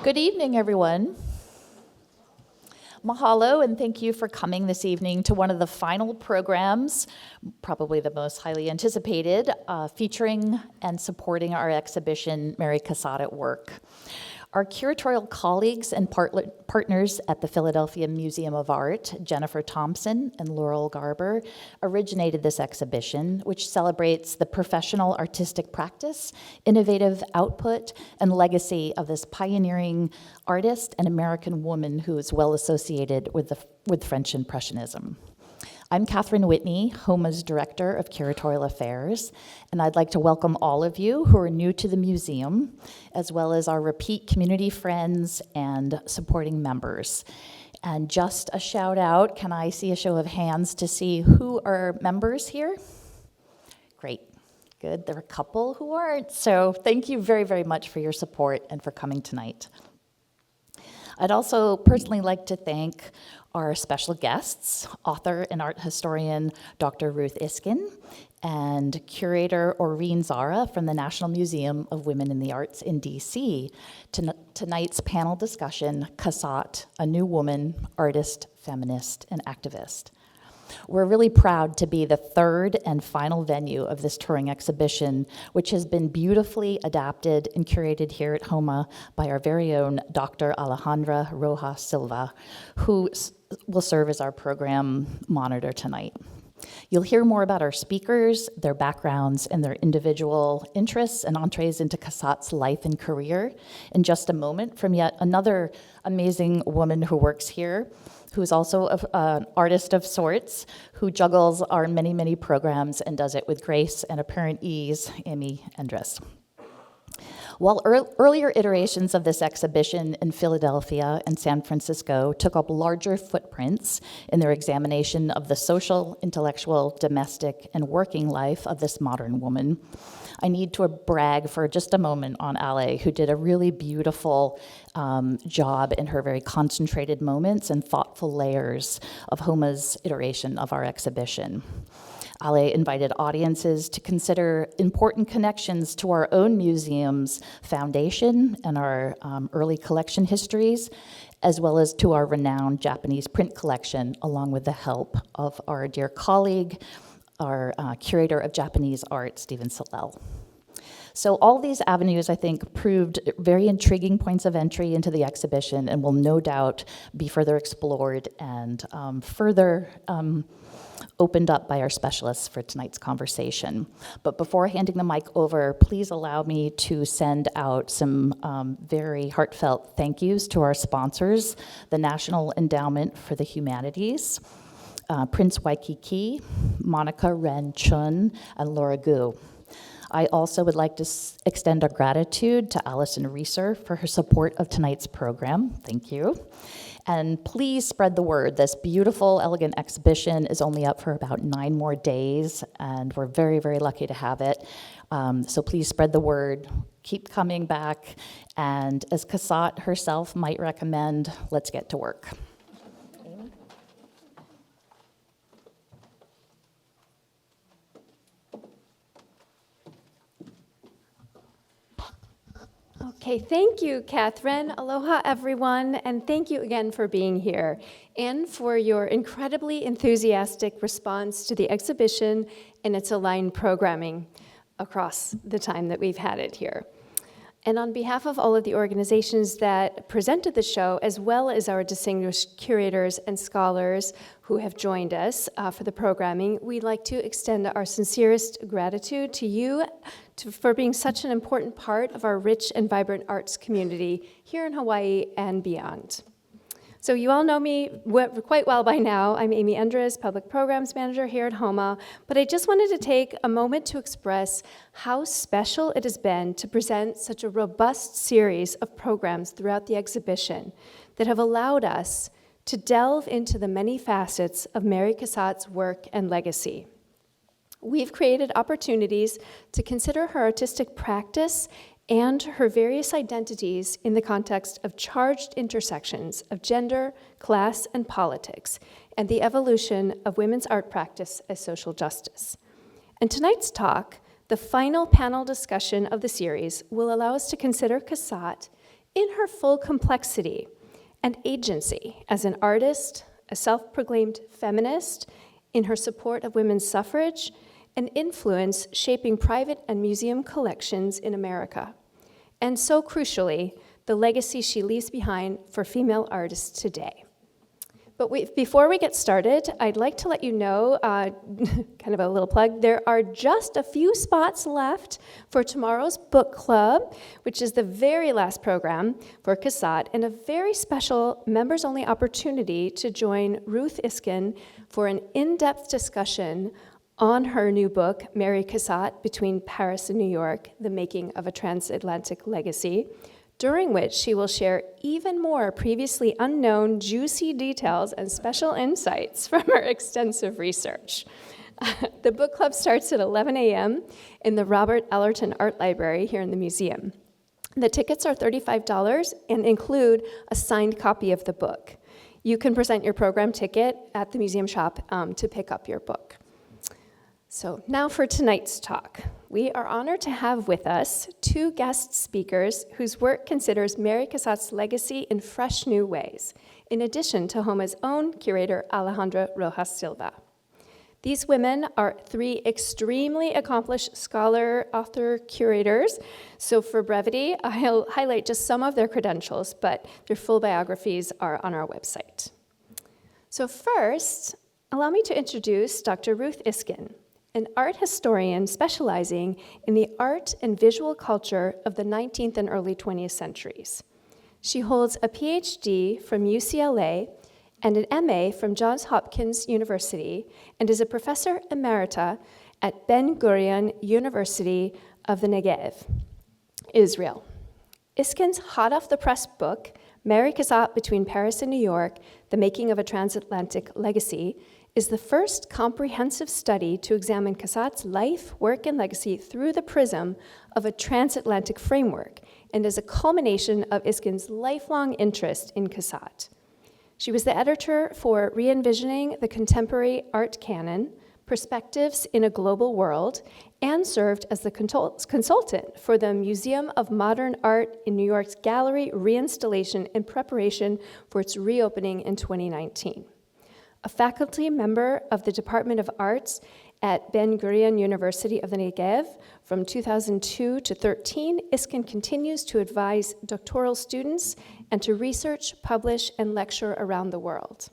Good evening, everyone. Mahalo, and thank you for coming this evening to one of the final programs, probably the most highly anticipated, featuring and supporting our exhibition, Mary Cassatt at Work. Our curatorial colleagues and partners at the Philadelphia Museum of Art, Jennifer Thompson and Laurel Garber, originated this exhibition, which celebrates the professional artistic practice, innovative output, and legacy of this pioneering artist and American woman who is well associated with French Impressionism. I'm Catherine Whitney, HOMA's Director of Curatorial Affairs, and I'd like to welcome all of you who are new to the museum, as well as our repeat community friends and supporting members. And just a shout out, can I see a show of hands to see who are members here? Great, good, there are a couple who aren't, so thank you very, very much for your support and for coming tonight. I'd also personally like to thank our special guests, author and art historian Dr. Ruth Iskin, and curator Orin Zahra from the National Museum of Women in the Arts in DC, tonight's panel discussion, Cassatt, a New Woman, Artist, Feminist, and Activist. We're really proud to be the third and final venue of this touring exhibition, which has been beautifully adapted and curated here at HOMA by our very own Dr. Alejandra Rojas Silva, who will serve as our program monitor tonight. You'll hear more about our speakers, their backgrounds, and their individual interests and entrees into Cassatt's life and career in just a moment from yet another amazing woman who works here, who is also an artist of sorts, who juggles our many, many programs and does it with grace and apparent ease, Amy Endres. While earlier iterations of this exhibition in Philadelphia and San Francisco took up larger footprints in their examination of the social, intellectual, domestic, and working life of this modern woman, I need to brag for just a moment on Ale, who did a really beautiful job in her very concentrated moments and thoughtful layers of HOMA's iteration of our exhibition. Ale invited audiences to consider important connections to our own museum's foundation and our early collection histories, as well as to our renowned Japanese print collection, along with the help of our dear colleague, our curator of Japanese art, Stephen Salell. So all these avenues, I think, proved very intriguing points of entry into the exhibition and will no doubt be further explored and further opened up by our specialists for tonight's conversation. But before handing the mic over, please allow me to send out some very heartfelt thank yous to our sponsors, the National Endowment for the Humanities, Prince Waikiki, Monica Ren Chun, and Laura Gu. I also would like to extend our gratitude to Allison Reeser for her support of tonight's program. Thank you. And please spread the word. This beautiful, elegant exhibition is only up for about 9 more days, and we're very, very lucky to have it. So please spread the word. Keep coming back. And as Cassatt herself might recommend, let's get to work. Okay, thank you, Catherine. Aloha, everyone, and thank you again for being here and for your incredibly enthusiastic response to the exhibition and its aligned programming across the time that we've had it here. And on behalf of all of the organizations that presented the show, as well as our distinguished curators and scholars who have joined us for the programming, we'd like to extend our sincerest gratitude to you for being such an important part of our rich and vibrant arts community here in Hawaii and beyond. So you all know me quite well by now. I'm Amy Endres, Public Programs Manager here at HOMA, but I just wanted to take a moment to express how special it has been to present such a robust series of programs throughout the exhibition that have allowed us to delve into the many facets of Mary Cassatt's work and legacy. We've created opportunities to consider her artistic practice and her various identities in the context of charged intersections of gender, class, and politics, and the evolution of women's art practice as social justice. And tonight's talk, the final panel discussion of the series, will allow us to consider Cassatt in her full complexity and agency as an artist, a self-proclaimed feminist, in her support of women's suffrage, and influence shaping private and museum collections in America. And so crucially, the legacy she leaves behind for female artists today. But before we get started, I'd like to let you know, kind of a little plug, there are just a few spots left for tomorrow's book club, which is the very last program for Cassatt, and a very special members-only opportunity to join Ruth Iskin for an in-depth discussion on her new book, Mary Cassatt, Between Paris and New York, The Making of a Transatlantic Legacy, during which she will share even more previously unknown juicy details and special insights from her extensive research. The book club starts at 11 a.m. in the Robert Allerton Art Library here in the museum. The tickets are $35 and include a signed copy of the book. You can present your program ticket at the museum shop to pick up your book. So now for tonight's talk. We are honored to have with us two guest speakers whose work considers Mary Cassatt's legacy in fresh new ways, in addition to HOMA's own curator, Alejandra Rojas Silva. These women are three extremely accomplished scholar, author, curators. So for brevity, I'll highlight just some of their credentials, but their full biographies are on our website. So first, allow me to introduce Dr. Ruth Iskin, an art historian specializing in the art and visual culture of the 19th and early 20th centuries. She holds a PhD from UCLA and an MA from Johns Hopkins University and is a professor emerita at Ben Gurion University of the Negev, Israel. Iskin's hot-off-the-press book, Mary Cassatt, Between Paris and New York, The Making of a Transatlantic Legacy, is the first comprehensive study to examine Cassatt's life, work, and legacy through the prism of a transatlantic framework and is a culmination of Iskin's lifelong interest in Cassatt. She was the editor for Re-envisioning the Contemporary Art Canon, Perspectives in a Global World, and served as the consultant for the Museum of Modern Art in New York's gallery reinstallation in preparation for its reopening in 2019. A faculty member of the Department of Arts at Ben Gurion University of the Negev from 2002 to 13, Iskin continues to advise doctoral students and to research, publish, and lecture around the world.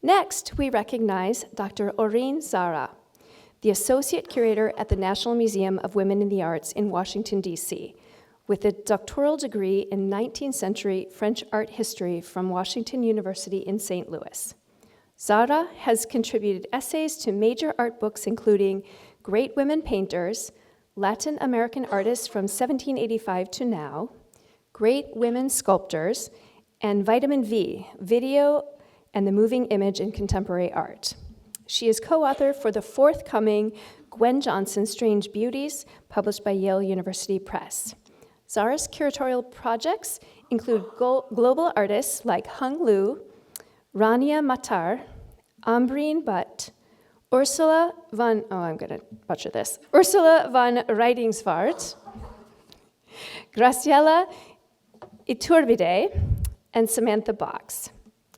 Next, we recognize Dr. Orin Zahra, the Associate Curator at the National Museum of Women in the Arts in Washington, D.C., with a doctoral degree in 19th century French art history from Washington University in St. Louis. Zahra has contributed essays to major art books including Great Women Painters, Latin American Artists from 1785 to Now, Great Women Sculptors, and Vitamin V, Video and the Moving Image in Contemporary Art. She is co-author for the forthcoming Gwen Johnson's Strange Beauties, published by Yale University Press. Zahra's curatorial projects include global artists like Hung Lu, Rania Matar, Ambreen Butt, Ursula van Rijdingsvaart, Graciela Iturbide, and Samantha Box.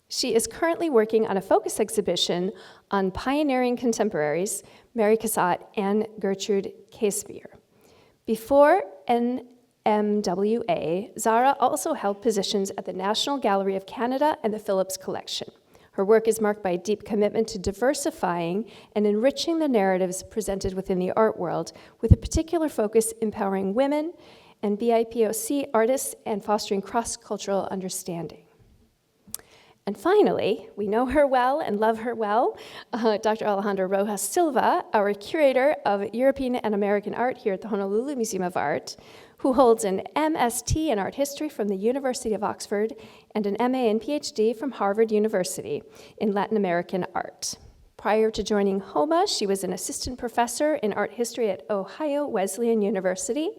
She is currently working on a focus exhibition on pioneering contemporaries, Mary Cassatt and Gertrude Casebier. Before NMWA, Zahra also held positions at the National Gallery of Canada and the Phillips Collection. Her work is marked by a deep commitment to diversifying and enriching the narratives presented within the art world, with a particular focus empowering women and BIPOC artists and fostering cross-cultural understanding. And finally, we know her well and love her well, Dr. Alejandra Rojas Silva, our curator of European and American art here at the Honolulu Museum of Art, who holds an MST in art history from the University of Oxford and an MA and PhD from Harvard University in Latin American art. Prior to joining HOMA, she was an assistant professor in art history at Ohio Wesleyan University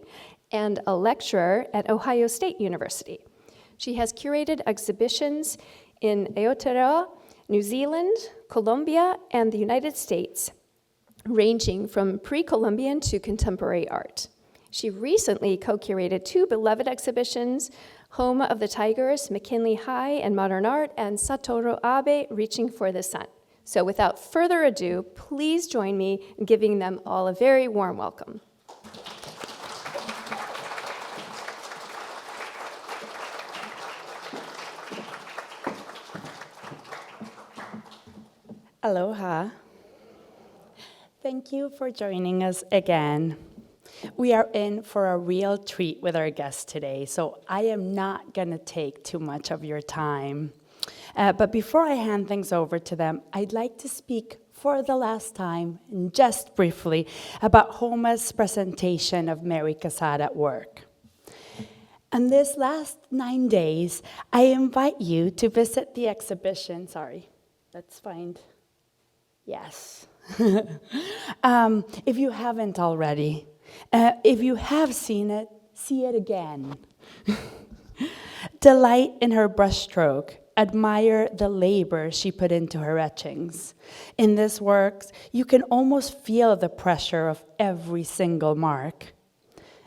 and a lecturer at Ohio State University. She has curated exhibitions in Aotearoa, New Zealand, Colombia, and the United States, ranging from pre-Columbian to contemporary art. She recently co-curated 2 beloved exhibitions, Home of the Tigers, McKinley High and Modern Art, and Satoru Abe, Reaching for the Sun. So without further ado, please join me in giving them all a very warm welcome. Aloha. Thank you for joining us again. We are in for a real treat with our guests today, so I am not going to take too much of your time. But before I hand things over to them, I'd like to speak for the last time, and just briefly, about HOMA's presentation of Mary Cassatt at work. And this last 9 days, I invite you to visit the exhibition. Sorry, let's find. Yes. If you haven't already, if you have seen it, see it again. Delight in her brushstroke. Admire the labor she put into her etchings. In this work, you can almost feel the pressure of every single mark.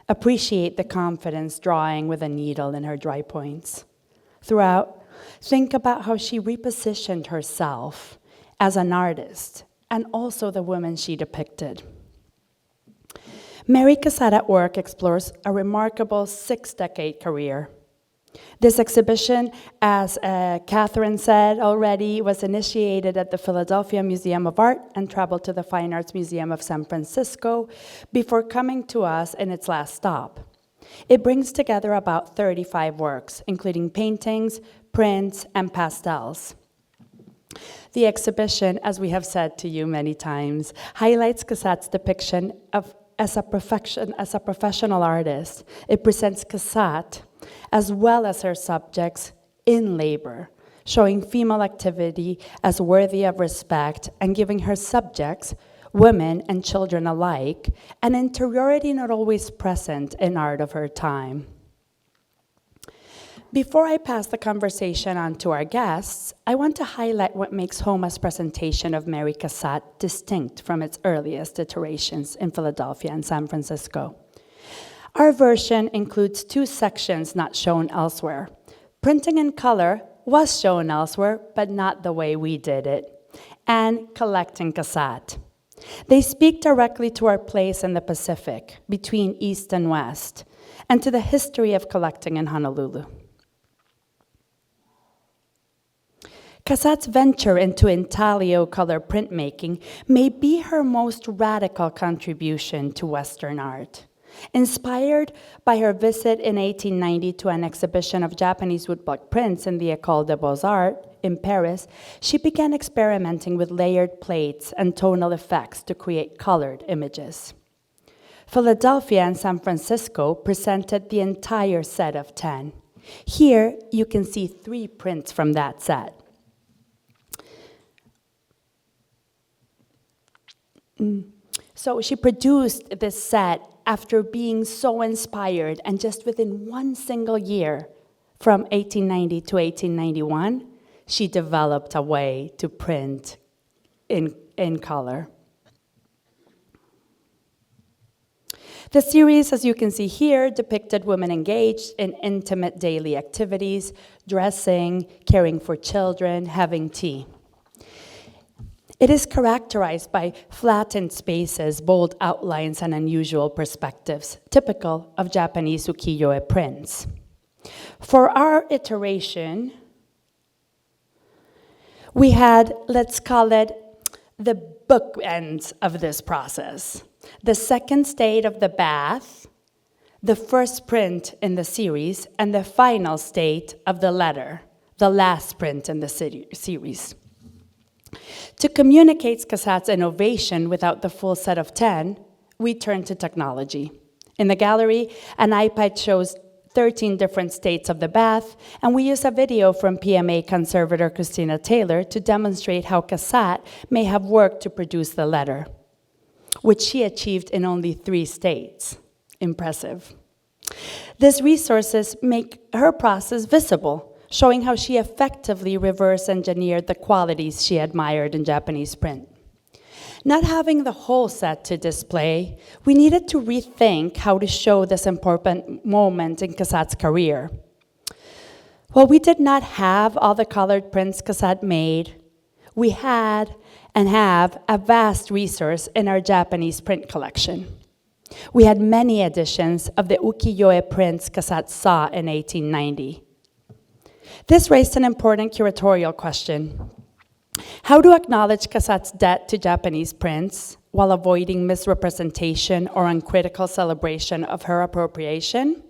Appreciate the confidence drawing with a needle in her dry points. Throughout, think about how she repositioned herself as an artist, and also the women she depicted. Mary Cassatt at Work explores a remarkable 6-decade career. This exhibition, as Catherine said already, was initiated at the Philadelphia Museum of Art and traveled to the Fine Arts Museum of San Francisco before coming to us in its last stop. It brings together about 35 works, including paintings, prints, and pastels. The exhibition, as we have said to you many times, highlights Cassatt's depiction as a professional artist. It presents Cassatt, as well as her subjects, in labor, showing female activity as worthy of respect and giving her subjects, women and children alike, an interiority not always present in art of her time. Before I pass the conversation on to our guests, I want to highlight what makes HOMA's presentation of Mary Cassatt distinct from its earliest iterations in Philadelphia and San Francisco. Our version includes 2 sections not shown elsewhere. Printing in color was shown elsewhere, but not the way we did it, and Collecting Cassatt. They speak directly to our place in the Pacific, between East and West, and to the history of collecting in Honolulu. Cassatt's venture into intaglio color printmaking may be her most radical contribution to Western art. Inspired by her visit in 1890 to an exhibition of Japanese woodblock prints in the École des Beaux-Arts in Paris, she began experimenting with layered plates and tonal effects to create colored images. Philadelphia and San Francisco presented the entire set of 10. Here, you can see 3 prints from that set. So she produced this set after being so inspired, and just within 1 single year, from 1890 to 1891, she developed a way to print in color. The series, as you can see here, depicted women engaged in intimate daily activities, dressing, caring for children, having tea. It is characterized by flattened spaces, bold outlines, and unusual perspectives, typical of Japanese ukiyo-e prints. For our iteration, we had, let's call it, the bookends of this process. The second state of the bath, the first print in the series, and the final state of the letter, the last print in the series. To communicate Cassatt's innovation without the full set of 10, we turn to technology. In the gallery, an iPad shows 13 different states of the bath, and we use a video from PMA conservator Christina Taylor to demonstrate how Cassatt may have worked to produce the letter, which she achieved in only 3 states. Impressive. These resources make her process visible, showing how she effectively reverse engineered the qualities she admired in Japanese print. Not having the whole set to display, we needed to rethink how to show this important moment in Cassatt's career. While we did not have all the colored prints Cassatt made, we had and have a vast resource in our Japanese print collection. We had many editions of the ukiyo-e prints Cassatt saw in 1890. This raised an important curatorial question. How to acknowledge Cassatt's debt to Japanese prints while avoiding misrepresentation or uncritical celebration of her appropriation?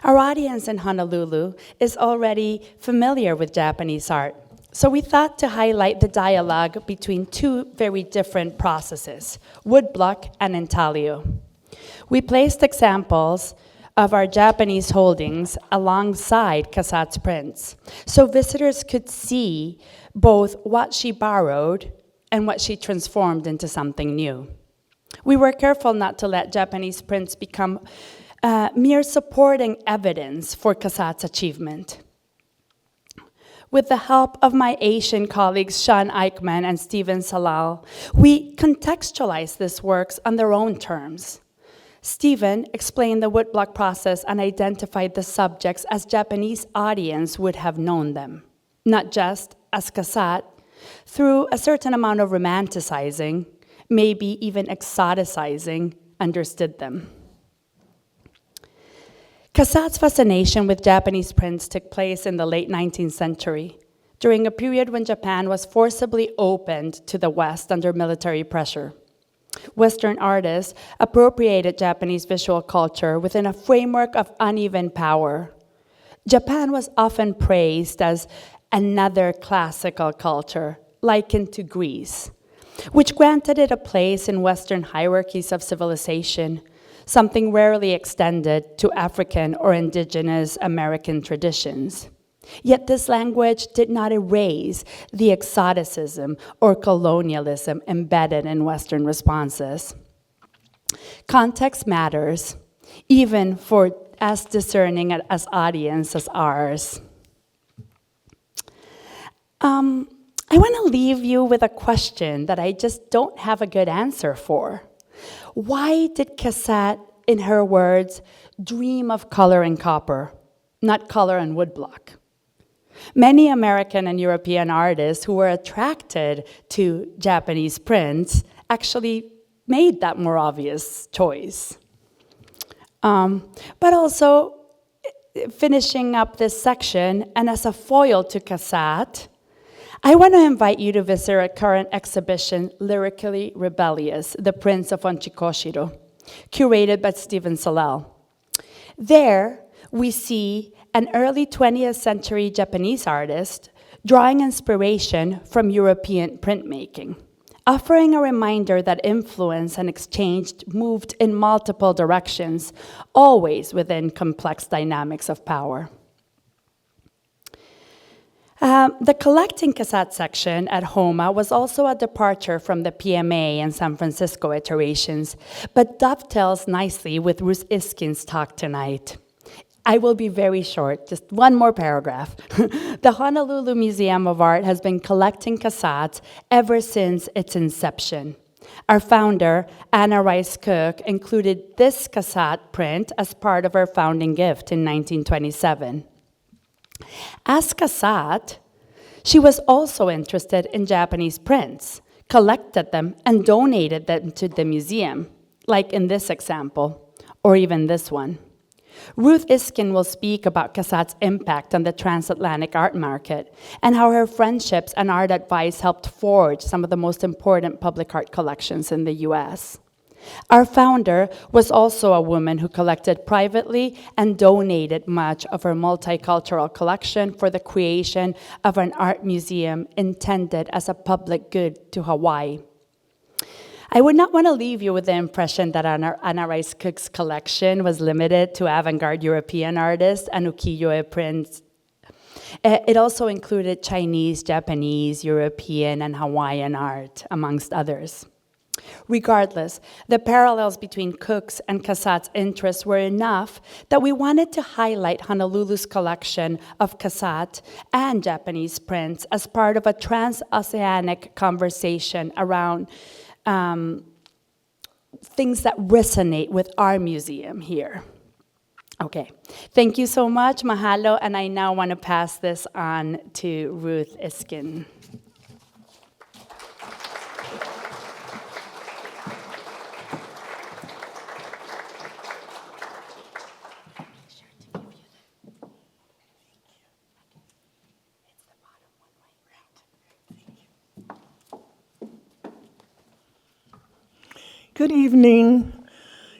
Our audience in Honolulu is already familiar with Japanese art, so we thought to highlight the dialogue between two very different processes, woodblock and intaglio. We placed examples of our Japanese holdings alongside Cassatt's prints, so visitors could see both what she borrowed and what she transformed into something new. We were careful not to let Japanese prints become mere supporting evidence for Cassatt's achievement. With the help of my Asian colleagues Sean Eichmann and Stephen Salal, we contextualized these works on their own terms. Stephen explained the woodblock process and identified the subjects as Japanese audience would have known them, not just as Cassatt, through a certain amount of romanticizing, maybe even exoticizing, understood them. Cassatt's fascination with Japanese prints took place in the late 19th century, during a period when Japan was forcibly opened to the West under military pressure. Western artists appropriated Japanese visual culture within a framework of uneven power. Japan was often praised as another classical culture, likened to Greece, which granted it a place in Western hierarchies of civilization, something rarely extended to African or indigenous American traditions. Yet this language did not erase the exoticism or colonialism embedded in Western responses. Context matters, even for as discerning as audience as ours. I want to leave you with a question that I just don't have a good answer for. Why did Cassatt, in her words, dream of color and copper, not color and woodblock? Many American and European artists who were attracted to Japanese prints actually made that more obvious choice. But also, finishing up this section, and as a foil to Cassatt, I want to invite you to visit our current exhibition, Lyrically Rebellious, The Prince of Onchikoshiro, curated by Stephen Salal. There, we see an early 20th century Japanese artist drawing inspiration from European printmaking, offering a reminder that influence and exchange moved in multiple directions, always within complex dynamics of power. The Collecting Cassatt section at HOMA was also a departure from the PMA and San Francisco iterations, but dovetails nicely with Ruth Iskin's talk tonight. I will be very short, just one more paragraph. The Honolulu Museum of Art has been collecting Cassatt ever since its inception. Our founder, Anna Rice Cook, included this Cassatt print as part of her founding gift in 1927. As Cassatt, she was also interested in Japanese prints, collected them, and donated them to the museum, like in this example, or even this one. Ruth Iskin will speak about Cassatt's impact on the transatlantic art market and how her friendships and art advice helped forge some of the most important public art collections in the US. Our founder was also a woman who collected privately and donated much of her multicultural collection for the creation of an art museum intended as a public good to Hawaii. I would not want to leave you with the impression that Anna Rice Cook's collection was limited to avant-garde European artists and ukiyo-e prints. It also included Chinese, Japanese, European, and Hawaiian art, amongst others. Regardless, the parallels between Cook's and Cassatt's interests were enough that we wanted to highlight Honolulu's collection of Cassatt and Japanese prints as part of a trans-oceanic conversation around things that resonate with our museum here. Okay, thank you so much, mahalo, and I now want to pass this on to Ruth Iskin. Good evening.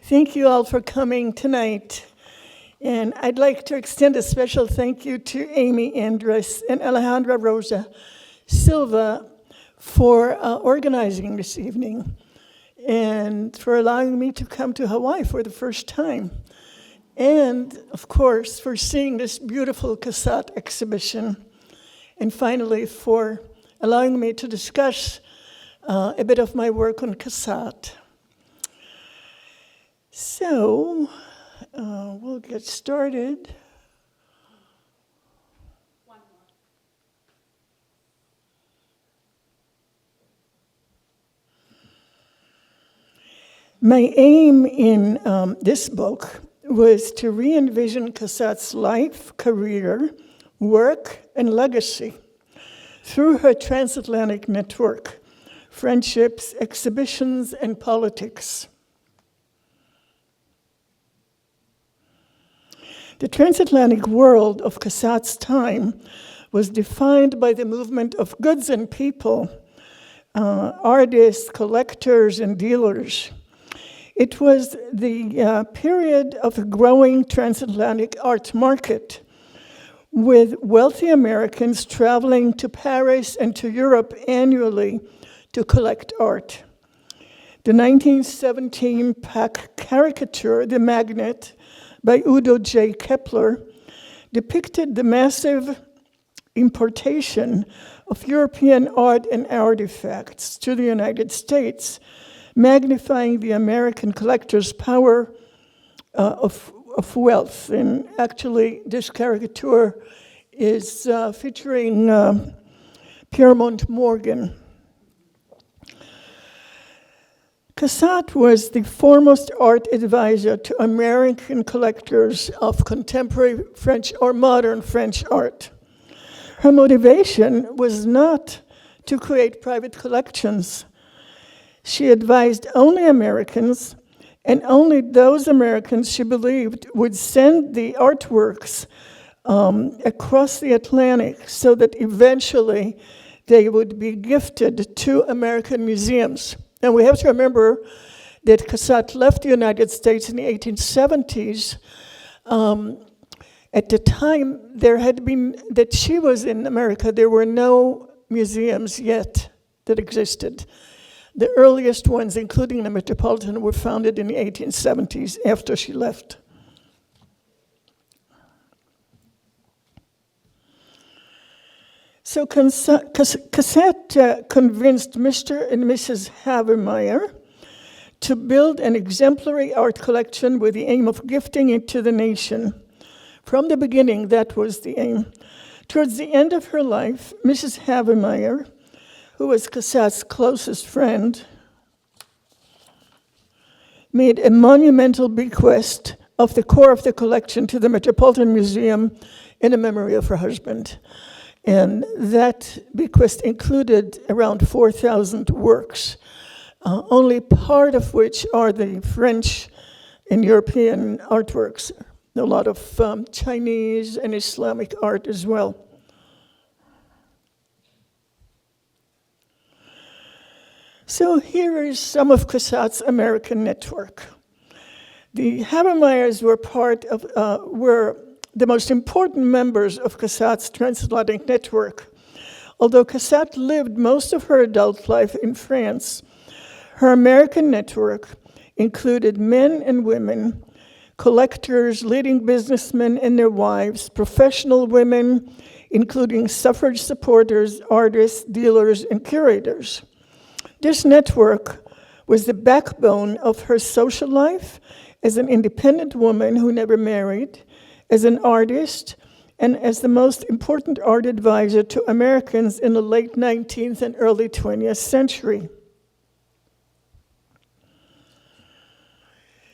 Thank you all for coming tonight. And I'd like to extend a special thank you to Amy Andrus and Alejandra Rosa Silva for organizing this evening and for allowing me to come to Hawaii for the first time. And, of course, for seeing this beautiful Cassatt exhibition. And finally, for allowing me to discuss a bit of my work on Cassatt. So, we'll get started. My aim in this book was to re-envision Cassatt's life, career, work, and legacy through her transatlantic network, friendships, exhibitions, and politics. The transatlantic world of Cassatt's time was defined by the movement of goods and people, artists, collectors, and dealers. It was the period of a growing transatlantic art market, with wealthy Americans traveling to Paris and to Europe annually to collect art. The 1917 Pack caricature, The Magnet, by Udo J. Kepler, depicted the massive importation of European art and artifacts to the United States, magnifying the American collector's power of wealth. And actually, this caricature is featuring Piermont Morgan. Cassatt was the foremost art advisor to American collectors of contemporary French or modern French art. Her motivation was not to create private collections. She advised only Americans, and only those Americans she believed would send the artworks across the Atlantic so that eventually they would be gifted to American museums. And we have to remember that Cassatt left the United States in the 1870s. At the time that she was in America, there were no museums yet that existed. The earliest ones, including the Metropolitan, were founded in the 1870s after she left. So Cassatt convinced Mr. and Mrs. Havemeyer to build an exemplary art collection with the aim of gifting it to the nation. From the beginning, that was the aim. Towards the end of her life, Mrs. Havemeyer, who was Cassatt's closest friend, made a monumental bequest of the core of the collection to the Metropolitan Museum in the memory of her husband. And that bequest included around 4,000 works, only part of which are the French and European artworks. A lot of Chinese and Islamic art as well. So here is some of Cassatt's American network. The Habermeyers were the most important members of Cassatt's transatlantic network. Although Cassatt lived most of her adult life in France, her American network included men and women, collectors, leading businessmen and their wives, professional women, including suffrage supporters, artists, dealers, and curators. This network was the backbone of her social life as an independent woman who never married, as an artist, and as the most important art advisor to Americans in the late 19th and early 20th century.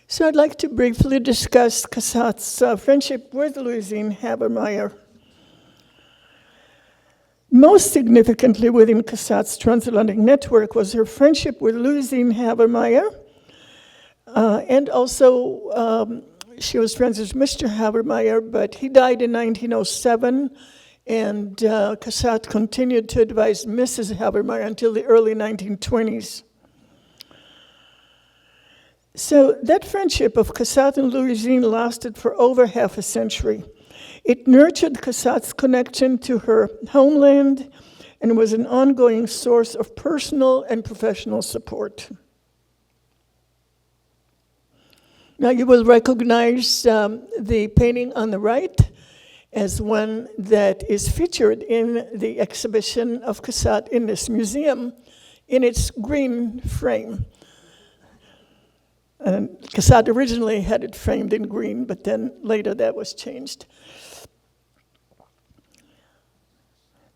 So I'd like to briefly discuss Cassatt's friendship with Louisine Habermeyer. Most significantly within Cassatt's transatlantic network was her friendship with Louisine Habermeyer, and also she was friends with Mr. Habermeyer, but he died in 1907, and Cassatt continued to advise Mrs. Habermeyer until the early 1920s. So that friendship of Cassatt and Louisine lasted for over half a century. It nurtured Cassatt's connection to her homeland and was an ongoing source of personal and professional support. Now you will recognize the painting on the right as one that is featured in the exhibition of Cassatt in this museum in its green frame. And Cassatt originally had it framed in green, but then later that was changed.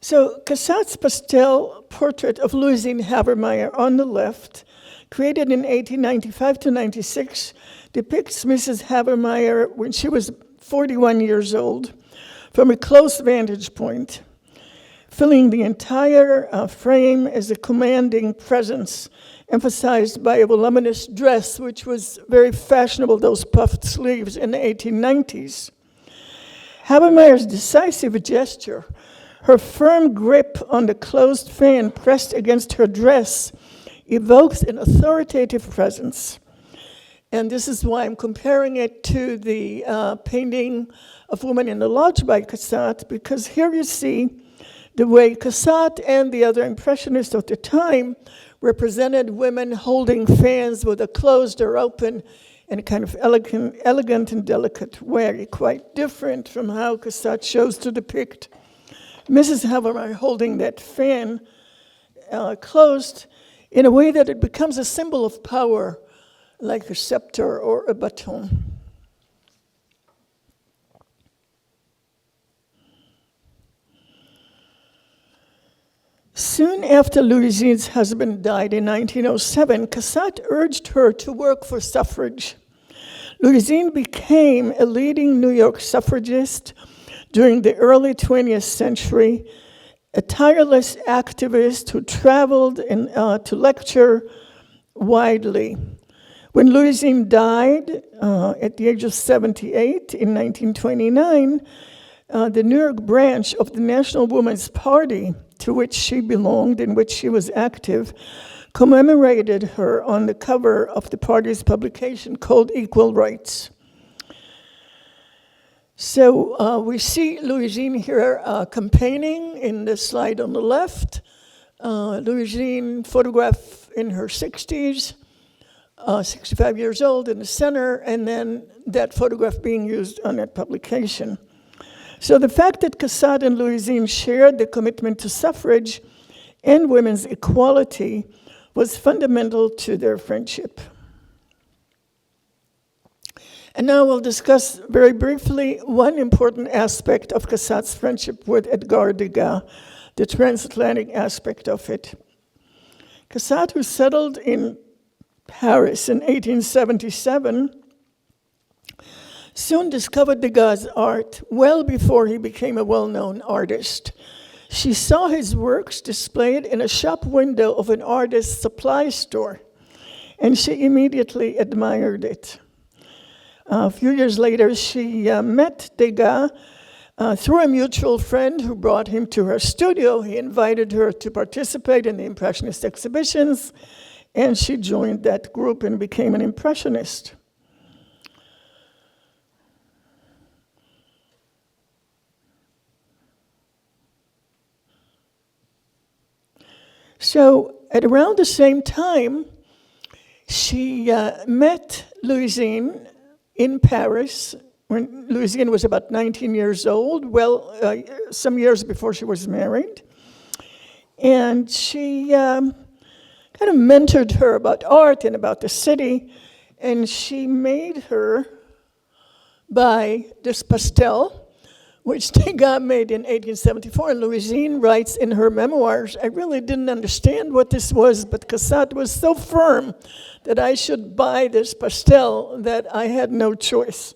So Cassatt's pastel portrait of Louisine Habermeyer on the left, created in 1895 to 96, depicts Mrs. Habermeyer when she was 41 years old from a close vantage point, filling the entire frame as a commanding presence, emphasized by a voluminous dress, which was very fashionable, those puffed sleeves in the 1890s. Habermeyer's decisive gesture, her firm grip on the closed fan pressed against her dress, evokes an authoritative presence. And this is why I'm comparing it to the painting of Woman in the Lodge by Cassatt, because here you see the way Cassatt and the other Impressionists of the time represented women holding fans with a closed or open in a kind of elegant and delicate way, quite different from how Cassatt chose to depict Mrs. Habermeyer holding that fan closed in a way that it becomes a symbol of power, like a scepter or a baton. Soon after Louisine's husband died in 1907, Cassatt urged her to work for suffrage. Louisine became a leading New York suffragist during the early 20th century, a tireless activist who traveled to lecture widely. When Louisine died at the age of 78 in 1929, the New York branch of the National Woman's Party, to which she belonged, in which she was active, commemorated her on the cover of the party's publication called Equal Rights. So we see Louisine here campaigning in the slide on the left. Louisine photographed in her 60s, 65 years old in the center, and then that photograph being used on that publication. So the fact that Cassatt and Louisine shared the commitment to suffrage and women's equality was fundamental to their friendship. And now we'll discuss very briefly one important aspect of Cassatt's friendship with Edgar Degas, the transatlantic aspect of it. Cassatt, who settled in Paris in 1877, soon discovered Degas' art well before he became a well-known artist. She saw his works displayed in a shop window of an artist's supply store, and she immediately admired it. A few years later, she met Degas through a mutual friend who brought him to her studio. He invited her to participate in the Impressionist exhibitions, and she joined that group and became an Impressionist. So at around the same time, she met Louisine in Paris when Louisine was about 19 years old, some years before she was married. And she kind of mentored her about art and about the city, and she made her buy this pastel, which Degas made in 1874. And Louisine writes in her memoirs, I really didn't understand what this was, but Cassatt was so firm that I should buy this pastel that I had no choice.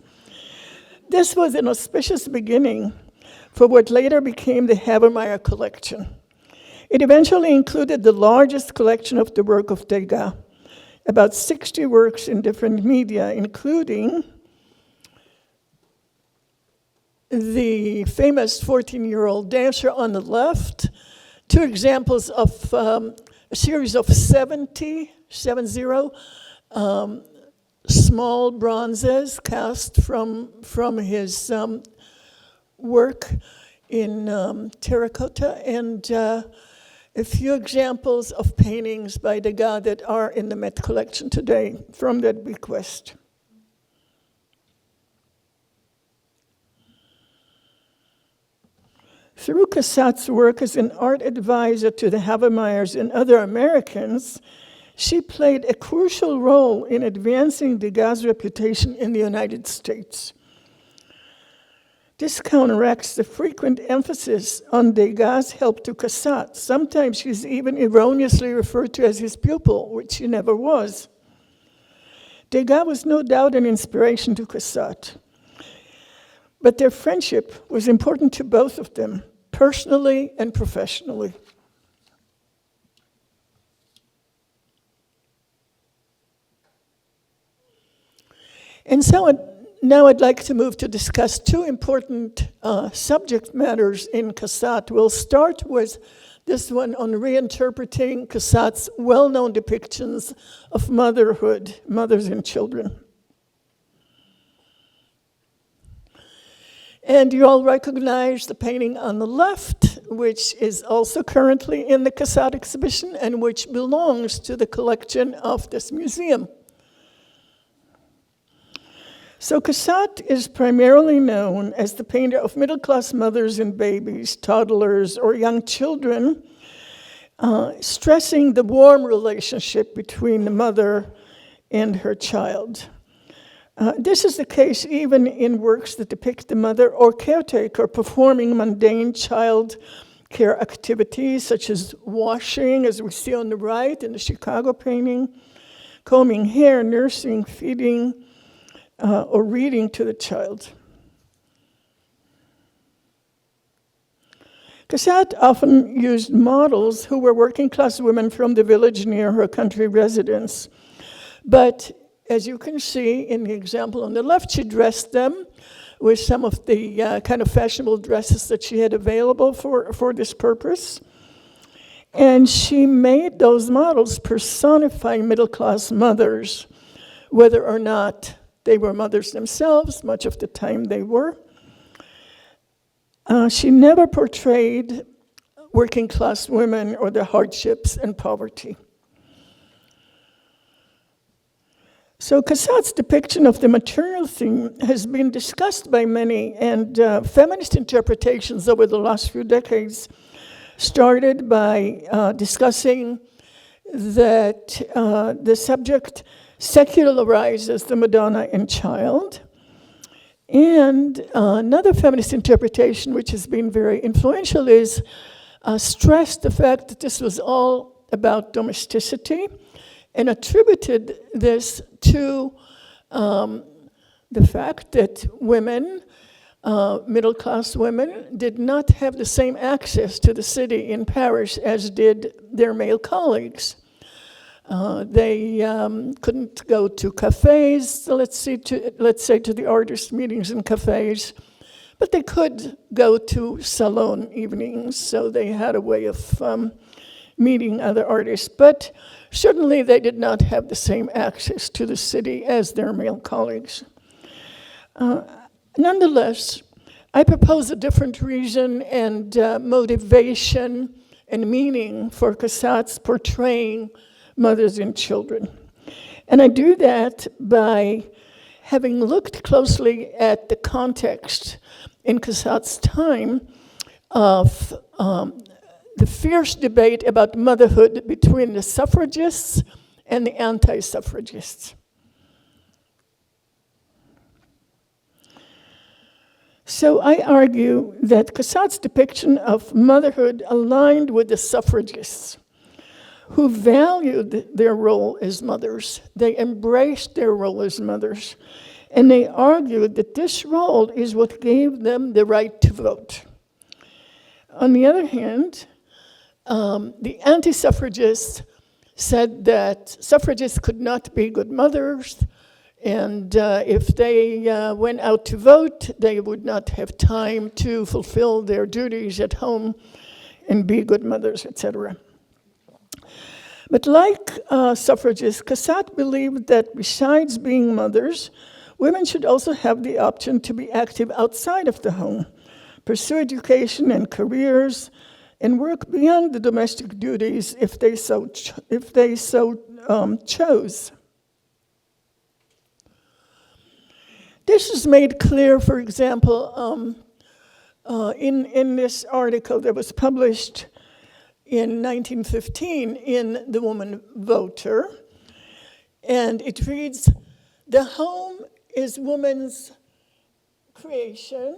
This was an auspicious beginning for what later became the Havemeyer collection. It eventually included the largest collection of the work of Degas, about 60 works in different media, including the famous 14-year-old dancer on the left, 2 examples of a series of 70 small bronzes cast from his work in terracotta, and a few examples of paintings by Degas that are in the Met collection today from that bequest. Through Cassatt's work as an art advisor to the Havemeyers and other Americans, she played a crucial role in advancing Degas' reputation in the United States. This counteracts the frequent emphasis on Degas' help to Cassatt. Sometimes she's even erroneously referred to as his pupil, which she never was. Degas was no doubt an inspiration to Cassatt, but their friendship was important to both of them, personally and professionally. And so now I'd like to move to discuss 2 important subject matters in Cassatt. We'll start with this one on reinterpreting Cassatt's well-known depictions of motherhood, mothers and children. And you all recognize the painting on the left, which is also currently in the Cassatt exhibition and which belongs to the collection of this museum. So Cassatt is primarily known as the painter of middle-class mothers and babies, toddlers, or young children, stressing the warm relationship between the mother and her child. This is the case even in works that depict the mother or caretaker performing mundane child care activities, such as washing, as we see on the right in the Chicago painting, combing hair, nursing, feeding, or reading to the child. Cassatt often used models who were working-class women from the village near her country residence. But as you can see in the example on the left, she dressed them with some of the kind of fashionable dresses that she had available for this purpose. And she made those models personify middle-class mothers, whether or not they were mothers themselves. Much of the time they were. She never portrayed working-class women or their hardships and poverty. So Cassatt's depiction of the maternal theme has been discussed by many, and feminist interpretations over the last few decades started by discussing that the subject secularizes the Madonna and child. And another feminist interpretation, which has been very influential, is stressed the fact that this was all about domesticity and attributed this to the fact that women, middle-class women, did not have the same access to the city in Paris as did their male colleagues. They couldn't go to cafes, let's say to the artist meetings in cafes, but they could go to salon evenings, so they had a way of meeting other artists. But certainly they did not have the same access to the city as their male colleagues. Nonetheless, I propose a different reason and motivation and meaning for Cassatt's portraying mothers and children. And I do that by having looked closely at the context in Cassatt's time of the fierce debate about motherhood between the suffragists and the anti-suffragists. So I argue that Cassatt's depiction of motherhood aligned with the suffragists, who valued their role as mothers. They embraced their role as mothers, and they argued that this role is what gave them the right to vote. On the other hand, the anti-suffragists said that suffragists could not be good mothers, and if they went out to vote, they would not have time to fulfill their duties at home and be good mothers, etc. But like suffragists, Cassatt believed that besides being mothers, women should also have the option to be active outside of the home, pursue education and careers, and work beyond the domestic duties if they so chose. This is made clear, for example, in this article that was published in 1915 in The Woman Voter. And it reads, "The home is woman's creation."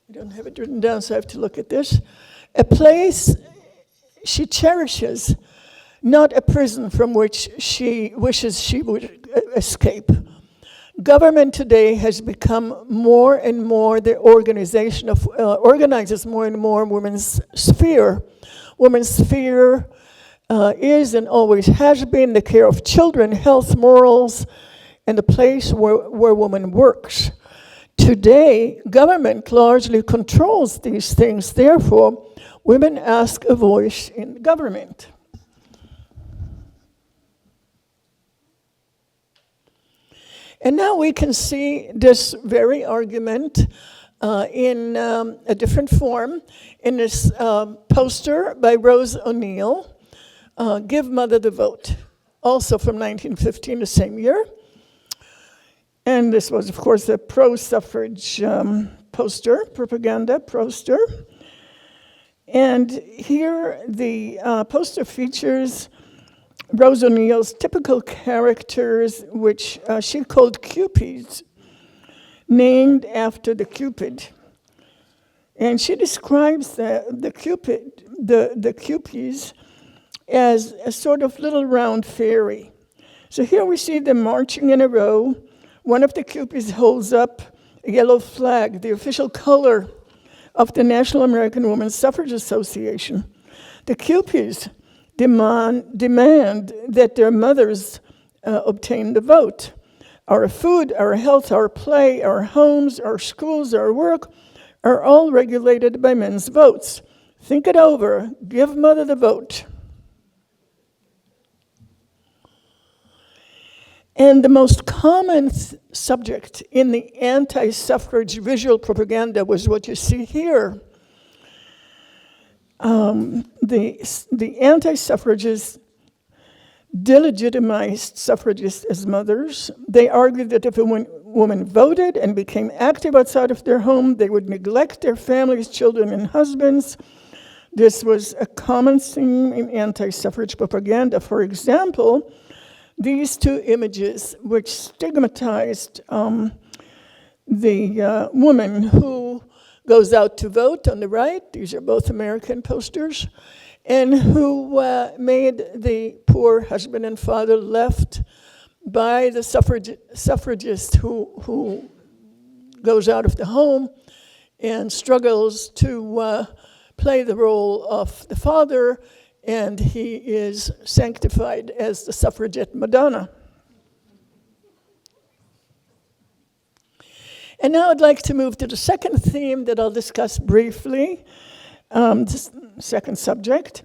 I don't have it written down, so I have to look at this. "A place she cherishes, not a prison from which she wishes she would escape. Government today has become more and more the organization of, organizes more and more women's sphere. Women's sphere is and always has been the care of children, health, morals, and the place where woman works. Today, government largely controls these things. Therefore, women ask a voice in government." And now we can see this very argument in a different form in this poster by Rose O'Neill, "Give Mother the Vote," also from 1915, the same year. And this was, of course, a pro-suffrage propaganda poster. And here the poster features Rose O'Neill's typical characters, which she called Cupids, named after the Cupid. And she describes the Cupids as a sort of little round fairy. So here we see them marching in a row. One of the Cupids holds up a yellow flag, the official color of the National American Women's Suffrage Association. The Cupids demand that their mothers obtain the vote. Our food, our health, our play, our homes, our schools, our work are all regulated by men's votes. Think it over. Give mother the vote. And the most common subject in the anti-suffrage visual propaganda was what you see here. The anti-suffragists delegitimized suffragists as mothers. They argued that if a woman voted and became active outside of their home, they would neglect their families, children, and husbands. This was a common theme in anti-suffrage propaganda. For example, these two images, which stigmatized the woman who goes out to vote on the right, these are both American posters, and who made the poor husband and father left by the suffragist who goes out of the home and struggles to play the role of the father, and he is sanctified as the suffragette Madonna. And now I'd like to move to the second theme that I'll discuss briefly, this second subject,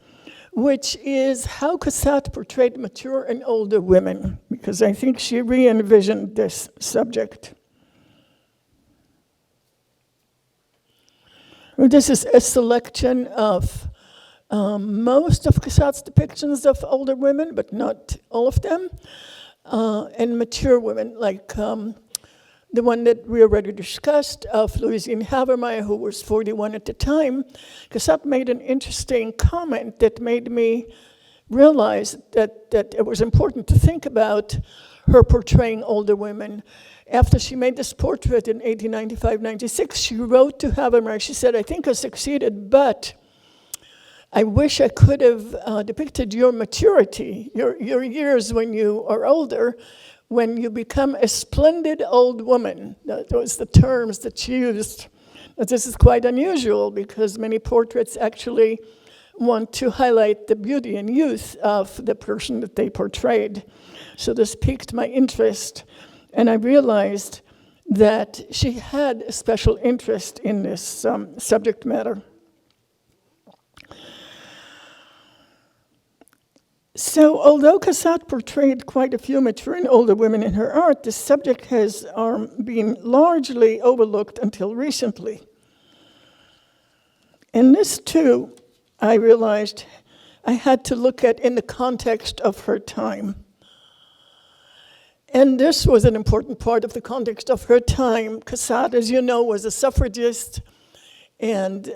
which is how Cassatt portrayed mature and older women, because I think she re-envisioned this subject. This is a selection of most of Cassatt's depictions of older women, but not all of them, and mature women, like the one that we already discussed of Louisine Havermeyer, who was 41 at the time. Cassatt made an interesting comment that made me realize that it was important to think about her portraying older women. After she made this portrait in 1895-96, she wrote to Habermas. She said, "I think I succeeded, but I wish I could have depicted your maturity, your years when you are older, when you become a splendid old woman." That was the terms that she used. But this is quite unusual because many portraits actually want to highlight the beauty and youth of the person that they portrayed. So this piqued my interest, and I realized that she had a special interest in this subject matter. So although Cassatt portrayed quite a few mature and older women in her art, the subject has been largely overlooked until recently. And this too, I realized I had to look at in the context of her time. And this was an important part of the context of her time. Cassatt, as you know, was a suffragist, and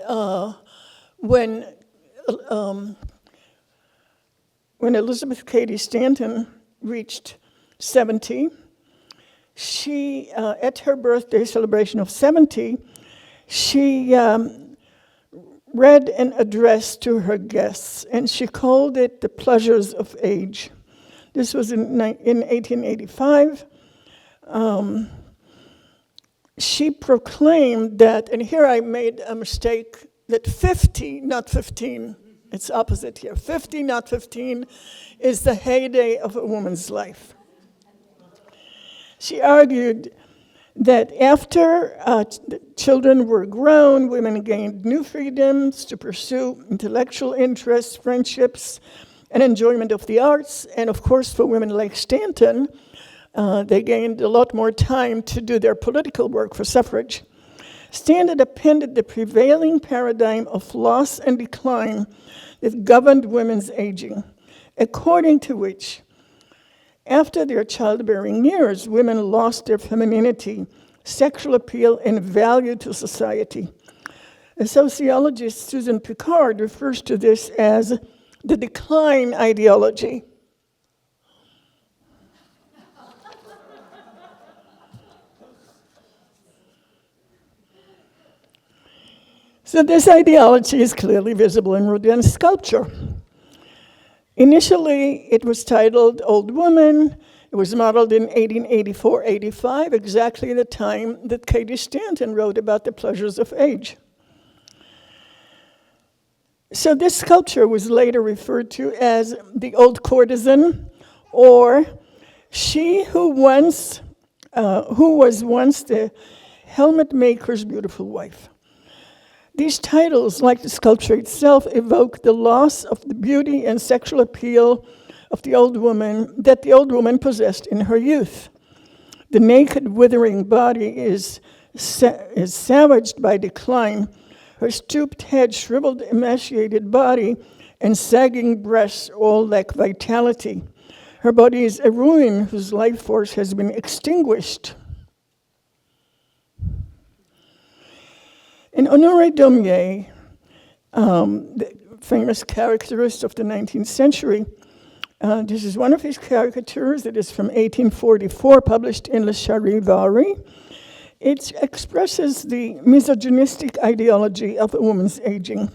when Elizabeth Cady Stanton reached 70, she, at her birthday celebration of 70, she read an address to her guests, and she called it "The Pleasures of Age." This was in 1885. She proclaimed that, and here I made a mistake, that 50, not 15, it's opposite here. 50, not 15, is the heyday of a woman's life. She argued that after the children were grown, women gained new freedoms to pursue intellectual interests, friendships, and enjoyment of the arts. And of course, for women like Stanton, they gained a lot more time to do their political work for suffrage. Stanton appended the prevailing paradigm of loss and decline that governed women's aging, according to which, after their childbearing years, women lost their femininity, sexual appeal, and value to society. A sociologist, Susan Picard, refers to this as the decline ideology. So this ideology is clearly visible in Rodin's sculpture. Initially, it was titled Old Woman. It was modeled in 1884-85, exactly the time that Cady Stanton wrote about the pleasures of age. So this sculpture was later referred to as the Old Courtesan, or she who was once the helmet maker's beautiful wife. These titles, like the sculpture itself, evoke the loss of the beauty and sexual appeal of the old woman that the old woman possessed in her youth. The naked, withering body is savaged by decline. Her stooped head, shriveled, emaciated body, and sagging breasts all lack vitality. Her body is a ruin whose life force has been extinguished. And Honoré Daumier, the famous caricaturist of the 19th century, this is one of his caricatures. It is from 1844, published in Le Charivari. It expresses the misogynistic ideology of a woman's aging.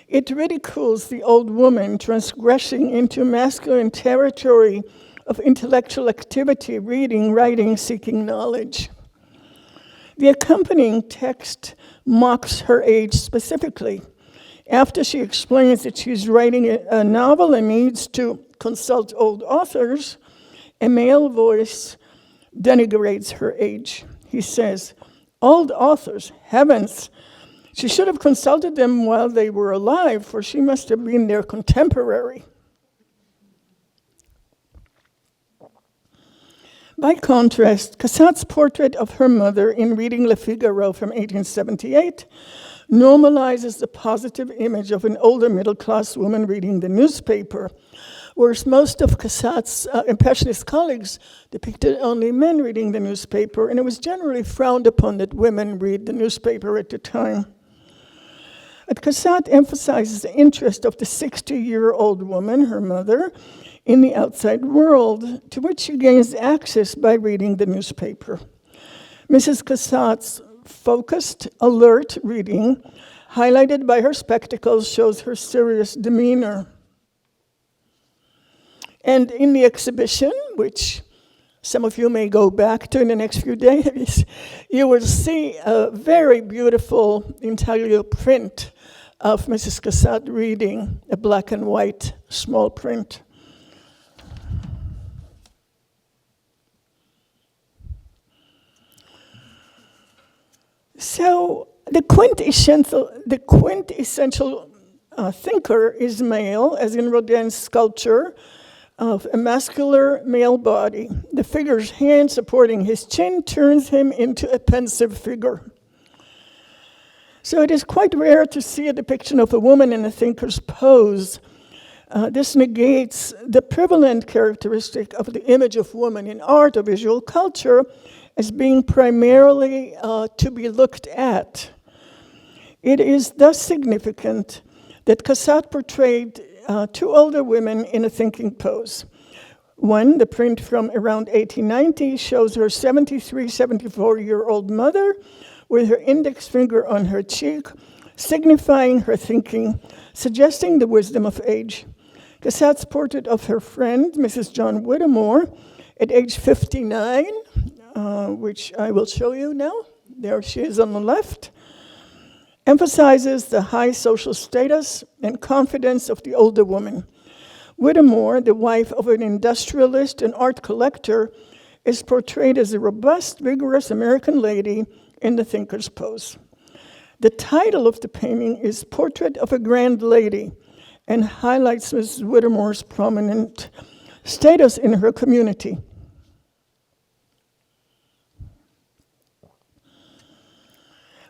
It ridicules the old woman transgressing into masculine territory of intellectual activity, reading, writing, seeking knowledge. The accompanying text mocks her age specifically. After she explains that she's writing a novel and needs to consult old authors, a male voice denigrates her age. He says, "Old authors, heavens, she should have consulted them while they were alive, for she must have been their contemporary." By contrast, Cassatt's portrait of her mother in Reading Le Figaro from 1878 normalizes the positive image of an older middle-class woman reading the newspaper, whereas most of Cassatt's Impressionist colleagues depicted only men reading the newspaper, and it was generally frowned upon that women read the newspaper at the time. But Cassatt emphasizes the interest of the 60-year-old woman, her mother, in the outside world, to which she gains access by reading the newspaper. Mrs. Cassatt's focused, alert reading, highlighted by her spectacles, shows her serious demeanor. And in the exhibition, which some of you may go back to in the next few days, you will see a very beautiful intaglio print of Mrs. Cassatt reading, a black and white small print. So the quintessential thinker is male, as in Rodin's sculpture of a muscular male body. The figure's hand supporting his chin turns him into a pensive figure. So it is quite rare to see a depiction of a woman in a thinker's pose. This negates the prevalent characteristic of the image of woman in art or visual culture as being primarily to be looked at. It is thus significant that Cassatt portrayed two older women in a thinking pose. One, the print from around 1890, shows her 73, 74-year-old mother with her index finger on her cheek, signifying her thinking, suggesting the wisdom of age. Cassatt's portrait of her friend, Mrs. John Whittemore, at age 59, which I will show you now. There she is on the left, emphasizes the high social status and confidence of the older woman. Whittemore, the wife of an industrialist and art collector, is portrayed as a robust, vigorous American lady in the thinker's pose. The title of the painting is Portrait of a Grand Lady and highlights Mrs. Whittemore's prominent status in her community.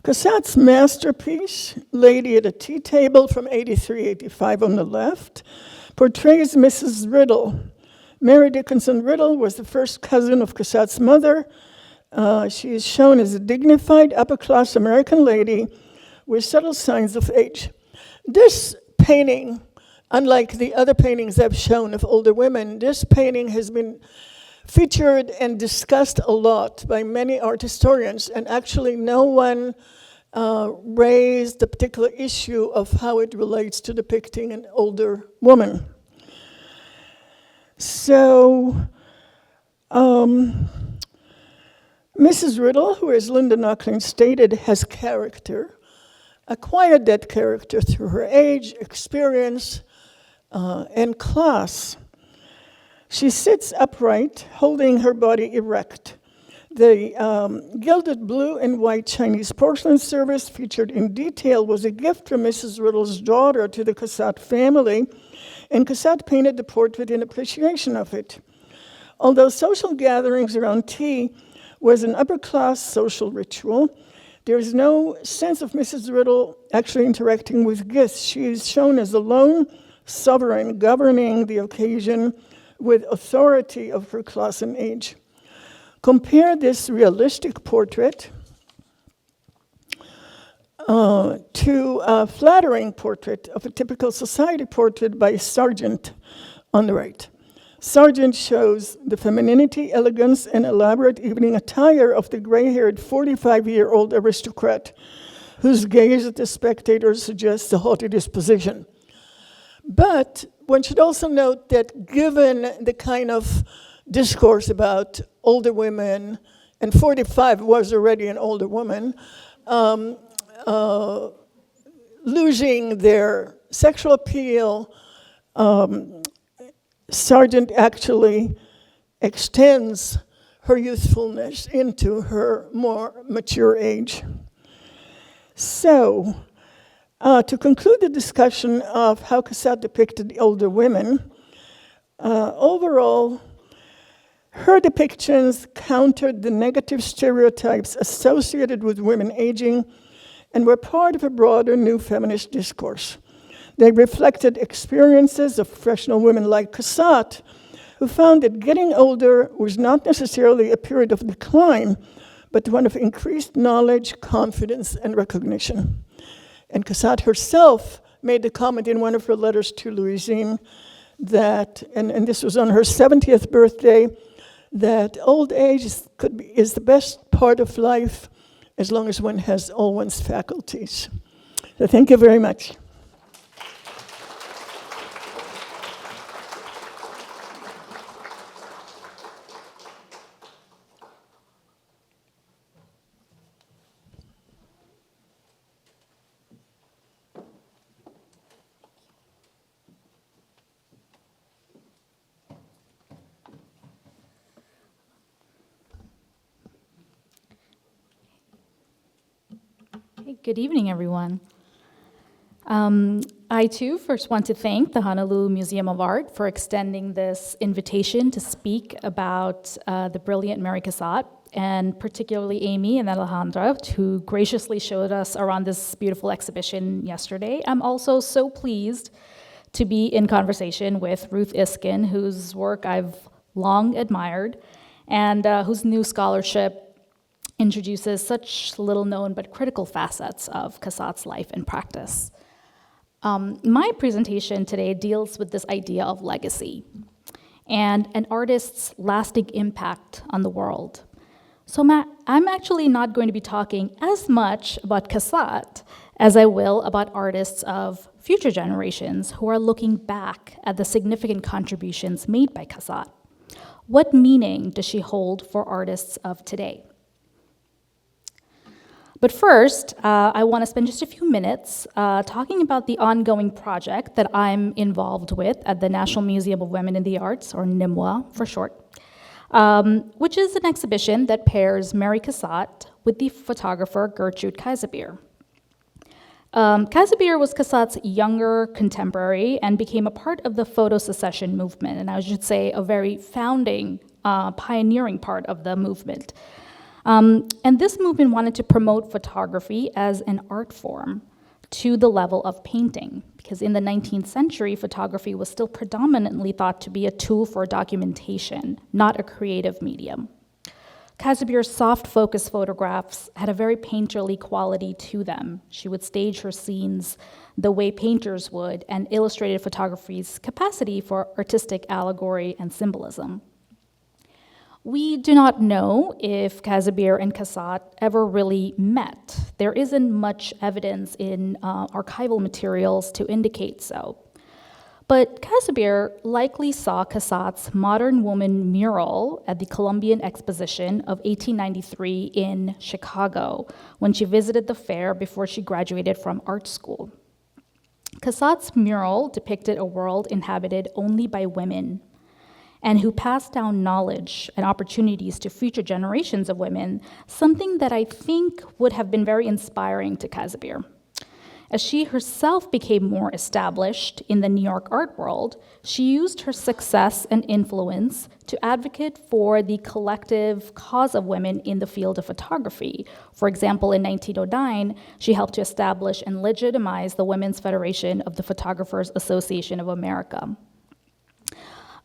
Cassatt's masterpiece, Lady at a Tea Table from 83-85 on the left, portrays Mrs. Riddle. Mary Dickinson Riddle was the first cousin of Cassatt's mother. She is shown as a dignified, upper-class American lady with subtle signs of age. This painting, unlike the other paintings I've shown of older women, this painting has been featured and discussed a lot by many art historians, and actually no one raised the particular issue of how it relates to depicting an older woman. So, Mrs. Riddle, who, as Linda Knocklin stated, has character, acquired that character through her age, experience, and class. She sits upright, holding her body erect. The gilded blue and white Chinese porcelain service featured in detail was a gift from Mrs. Riddle's daughter to the Cassatt family, and Cassatt painted the portrait in appreciation of it. Although social gatherings around tea was an upper-class social ritual, there is no sense of Mrs. Riddle actually interacting with guests. She is shown as a lone sovereign governing the occasion with authority of her class and age. Compare this realistic portrait to a flattering portrait of a typical society portrait by Sargent on the right. Sargent shows the femininity, elegance, and elaborate evening attire of the gray-haired 45-year-old aristocrat whose gaze at the spectator suggests a haughty disposition. But one should also note that given the kind of discourse about older women, and 45 was already an older woman, losing their sexual appeal, Sargent actually extends her youthfulness into her more mature age. So, to conclude the discussion of how Cassatt depicted the older women, overall, her depictions countered the negative stereotypes associated with women aging and were part of a broader new feminist discourse. They reflected experiences of professional women like Cassatt, who found that getting older was not necessarily a period of decline, but one of increased knowledge, confidence, and recognition. And Cassatt herself made the comment in one of her letters to Louisine that, and this was on her 70th birthday, that old age is the best part of life as long as one has all one's faculties. So thank you very much. Hey, good evening, everyone. I too first want to thank the Honolulu Museum of Art for extending this invitation to speak about the brilliant Mary Cassatt, and particularly Amy and Alejandra, who graciously showed us around this beautiful exhibition yesterday. I'm also so pleased to be in conversation with Ruth Iskin, whose work I've long admired, and whose new scholarship introduces such little-known but critical facets of Cassatt's life and practice. My presentation today deals with this idea of legacy and an artist's lasting impact on the world. So I'm actually not going to be talking as much about Cassatt as I will about artists of future generations who are looking back at the significant contributions made by Cassatt. What meaning does she hold for artists of today? But first, I want to spend just a few minutes talking about the ongoing project that I'm involved with at the National Museum of Women in the Arts, or NMWA for short, which is an exhibition that pairs Mary Cassatt with the photographer Gertrude Kaiserbier. Kaiserbier was Cassatt's younger contemporary and became a part of the photo secession movement, and I should say a very founding, pioneering part of the movement. And this movement wanted to promote photography as an art form to the level of painting, because in the 19th century, photography was still predominantly thought to be a tool for documentation, not a creative medium. Kaiserbier's soft focus photographs had a very painterly quality to them. She would stage her scenes the way painters would, and illustrated photography's capacity for artistic allegory and symbolism. We do not know if Kaiserbier and Cassatt ever really met. There isn't much evidence in archival materials to indicate so. But Kaiserbier likely saw Cassatt's Modern Woman mural at the Columbian Exposition of 1893 in Chicago when she visited the fair before she graduated from art school. Cassatt's mural depicted a world inhabited only by women, and who passed down knowledge and opportunities to future generations of women, something that I think would have been very inspiring to Kaiserbier. As she herself became more established in the New York art world, she used her success and influence to advocate for the collective cause of women in the field of photography. For example, in 1909, she helped to establish and legitimize the Women's Federation of the Photographers Association of America.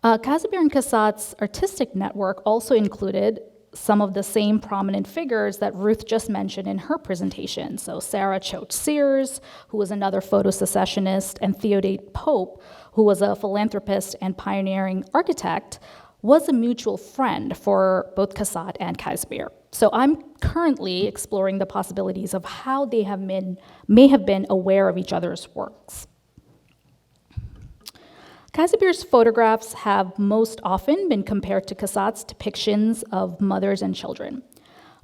Kaiserbier and Cassatt's artistic network also included some of the same prominent figures that Ruth just mentioned in her presentation. So Sarah Choate Sears, who was another photo secessionist, and Theodate Pope, who was a philanthropist and pioneering architect, was a mutual friend for both Cassatt and Kaiserbier. So I'm currently exploring the possibilities of how they may have been aware of each other's works. Kaiserbier's photographs have most often been compared to Cassatt's depictions of mothers and children.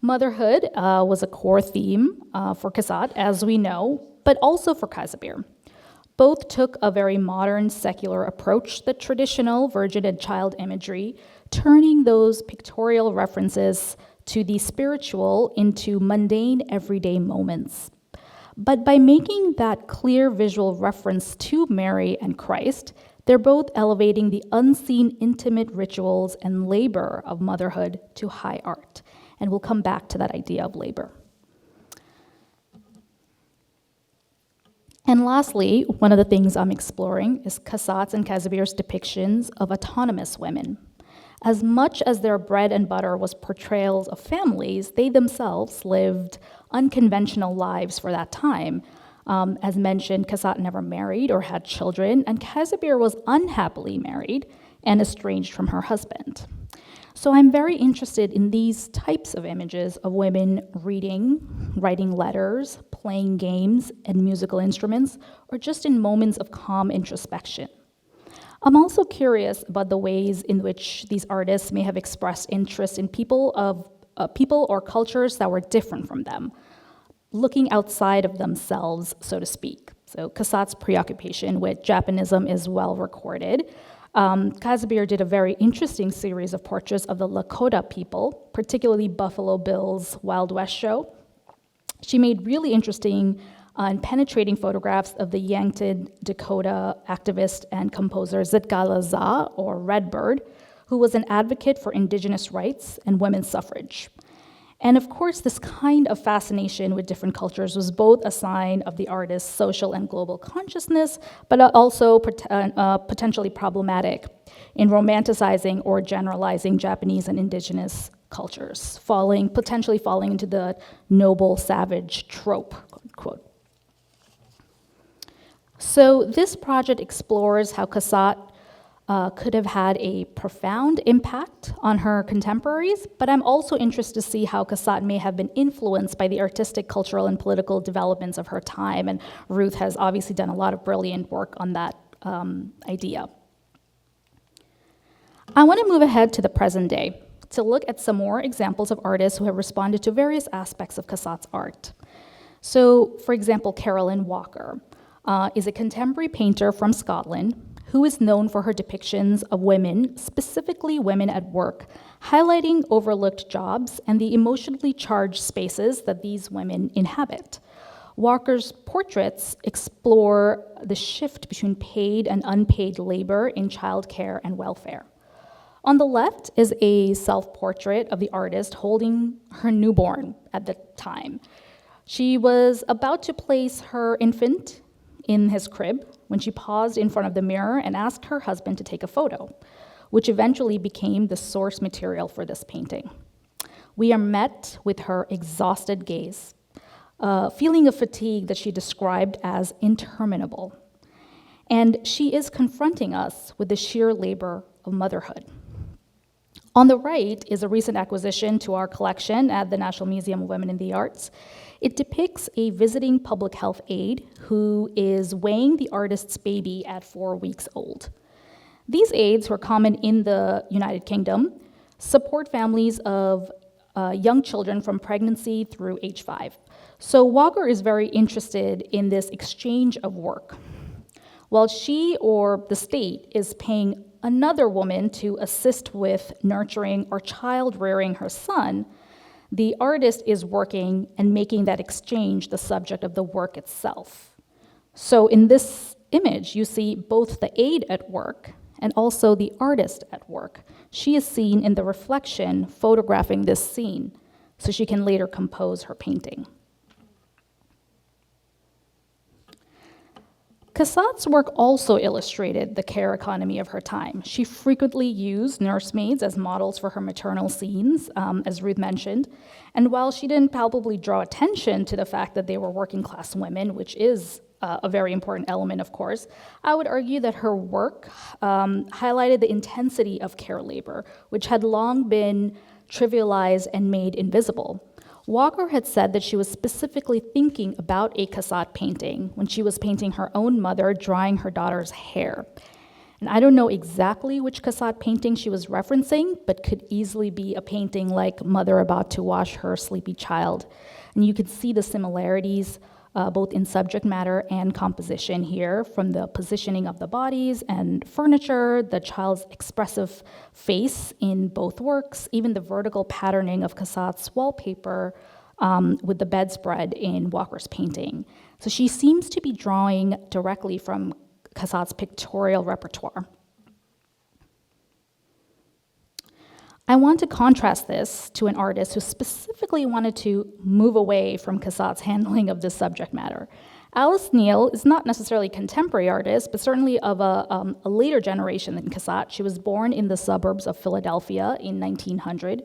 Motherhood was a core theme for Cassatt, as we know, but also for Kaiserbier. Both took a very modern, secular approach, the traditional virgin and child imagery, turning those pictorial references to the spiritual into mundane, everyday moments. But by making that clear visual reference to Mary and Christ, they're both elevating the unseen intimate rituals and labor of motherhood to high art. And we'll come back to that idea of labor. And lastly, one of the things I'm exploring is Cassatt's and Kaiserbier's depictions of autonomous women. As much as their bread and butter was portrayals of families, they themselves lived unconventional lives for that time, As mentioned, Cassatt never married or had children, and Casimir was unhappily married and estranged from her husband. So I'm very interested in these types of images of women reading, writing letters, playing games and musical instruments, or just in moments of calm introspection. I'm also curious about the ways in which these artists may have expressed interest in people or cultures that were different from them, looking outside of themselves, so to speak. So Cassatt's preoccupation with Japanism is well recorded. Casimir did a very interesting series of portraits of the Lakota people, particularly Buffalo Bill's Wild West show. She made really interesting and penetrating photographs of the Yankton, Dakota activist and composer Zitkala Za, or Redbird, who was an advocate for indigenous rights and women's suffrage. And of course, this kind of fascination with different cultures was both a sign of the artist's social and global consciousness, but also potentially problematic in romanticizing or generalizing Japanese and indigenous cultures, potentially falling into the noble savage trope, quote. So this project explores how Cassatt could have had a profound impact on her contemporaries, but I'm also interested to see how Cassatt may have been influenced by the artistic, cultural, and political developments of her time, and Ruth has obviously done a lot of brilliant work on that idea. I want to move ahead to the present day to look at some more examples of artists who have responded to various aspects of Cassatt's art. So, for example, Carolyn Walker is a contemporary painter from Scotland who is known for her depictions of women, specifically women at work, highlighting overlooked jobs and the emotionally charged spaces that these women inhabit. Walker's portraits explore the shift between paid and unpaid labor in childcare and welfare. On the left is a self-portrait of the artist holding her newborn at the time. She was about to place her infant in his crib when she paused in front of the mirror and asked her husband to take a photo, which eventually became the source material for this painting. We are met with her exhausted gaze, a feeling of fatigue that she described as interminable. And she is confronting us with the sheer labor of motherhood. On the right is a recent acquisition to our collection at the National Museum of Women in the Arts. It depicts a visiting public health aide who is weighing the artist's baby at 4 weeks old. These aides, who are common in the United Kingdom, support families of young children from pregnancy through age 5. So Walker is very interested in this exchange of work. While she or the state is paying another woman to assist with nurturing or child rearing her son, the artist is working and making that exchange the subject of the work itself. So in this image, you see both the aide at work and also the artist at work. She is seen in the reflection photographing this scene, so she can later compose her painting. Cassatt's work also illustrated the care economy of her time. She frequently used nursemaids as models for her maternal scenes, as Ruth mentioned. And while she didn't palpably draw attention to the fact that they were working class women, which is a very important element, of course, I would argue that her work highlighted the intensity of care labor, which had long been trivialized and made invisible. Walker had said that she was specifically thinking about a Cassatt painting when she was painting her own mother drying her daughter's hair. And I don't know exactly which Cassatt painting she was referencing, but could easily be a painting like Mother About to Wash Her Sleepy Child. And you could see the similarities both in subject matter and composition here, from the positioning of the bodies and furniture, the child's expressive face in both works, even the vertical patterning of Cassatt's wallpaper with the bedspread in Walker's painting. So she seems to be drawing directly from Cassatt's pictorial repertoire. I want to contrast this to an artist who specifically wanted to move away from Cassatt's handling of this subject matter. Alice Neel is not necessarily a contemporary artist, but certainly of a later generation than Cassatt. She was born in the suburbs of Philadelphia in 1900.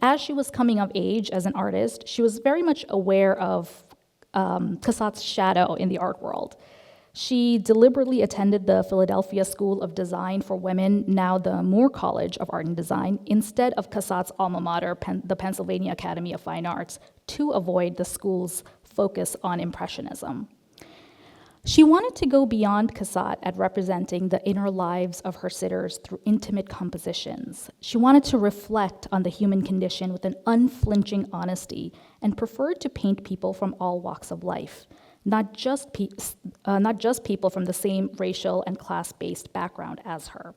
As she was coming of age as an artist, she was very much aware of Cassatt's shadow in the art world. She deliberately attended the Philadelphia School of Design for Women, now the Moore College of Art and Design, instead of Cassatt's alma mater, the Pennsylvania Academy of Fine Arts, to avoid the school's focus on Impressionism. She wanted to go beyond Cassatt at representing the inner lives of her sitters through intimate compositions. She wanted to reflect on the human condition with an unflinching honesty and preferred to paint people from all walks of life, not just people from the same racial and class-based background as her.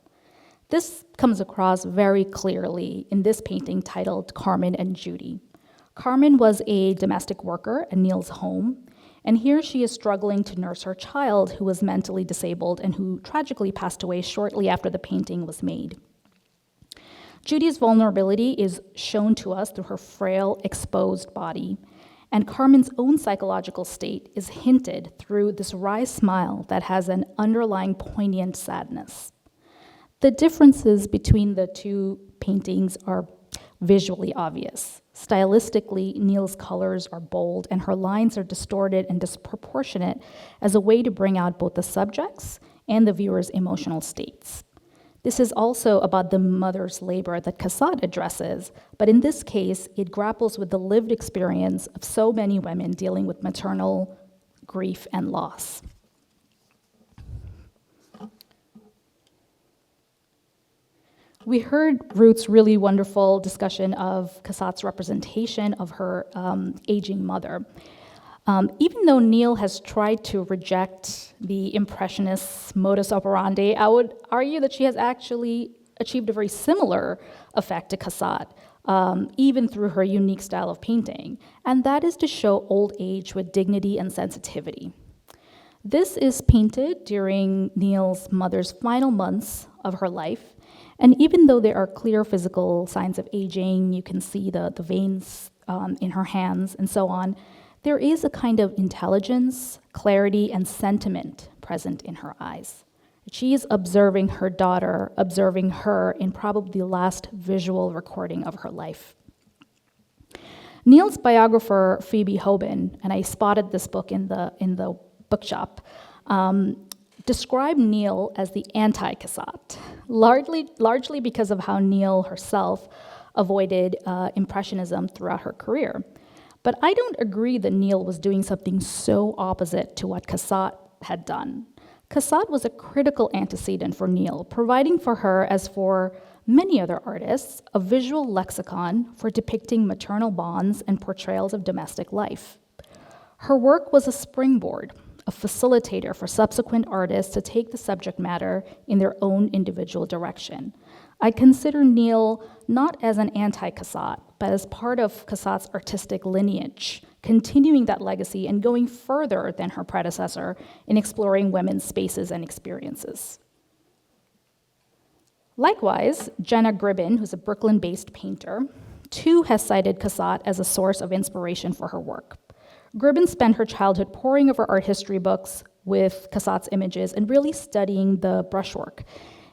This comes across very clearly in this painting titled Carmen and Judy. Carmen was a domestic worker at Neil's home, and here she is struggling to nurse her child who was mentally disabled and who tragically passed away shortly after the painting was made. Judy's vulnerability is shown to us through her frail, exposed body, and Carmen's own psychological state is hinted through this wry smile that has an underlying poignant sadness. The differences between the two paintings are visually obvious. Stylistically, Neil's colors are bold and her lines are distorted and disproportionate as a way to bring out both the subject's and the viewer's emotional states. This is also about the mother's labor that Cassatt addresses, but in this case, it grapples with the lived experience of so many women dealing with maternal grief and loss. We heard Ruth's really wonderful discussion of Cassatt's representation of her aging mother. Even though Neil has tried to reject the Impressionist modus operandi, I would argue that she has actually achieved a very similar effect to Cassatt, even through her unique style of painting, and that is to show old age with dignity and sensitivity. This is painted during Neil's mother's final months of her life, and even though there are clear physical signs of aging, you can see the veins in her hands and so on, there is a kind of intelligence, clarity, and sentiment present in her eyes. She is observing her daughter, observing her in probably the last visual recording of her life. Neil's biographer, Phoebe Hoban, and I spotted this book in the bookshop, described Neil as the anti-Cassatt, largely because of how Neil herself avoided Impressionism throughout her career. But I don't agree that Neil was doing something so opposite to what Cassatt had done. Cassatt was a critical antecedent for Neil, providing for her, as for many other artists, a visual lexicon for depicting maternal bonds and portrayals of domestic life. Her work was a springboard, a facilitator for subsequent artists to take the subject matter in their own individual direction. I consider Neil not as an anti-Cassatt, but as part of Cassatt's artistic lineage, continuing that legacy and going further than her predecessor in exploring women's spaces and experiences. Likewise, Jenna Gribbin, who's a Brooklyn-based painter, too has cited Cassatt as a source of inspiration for her work. Gribbin spent her childhood poring over art history books with Cassatt's images and really studying the brushwork.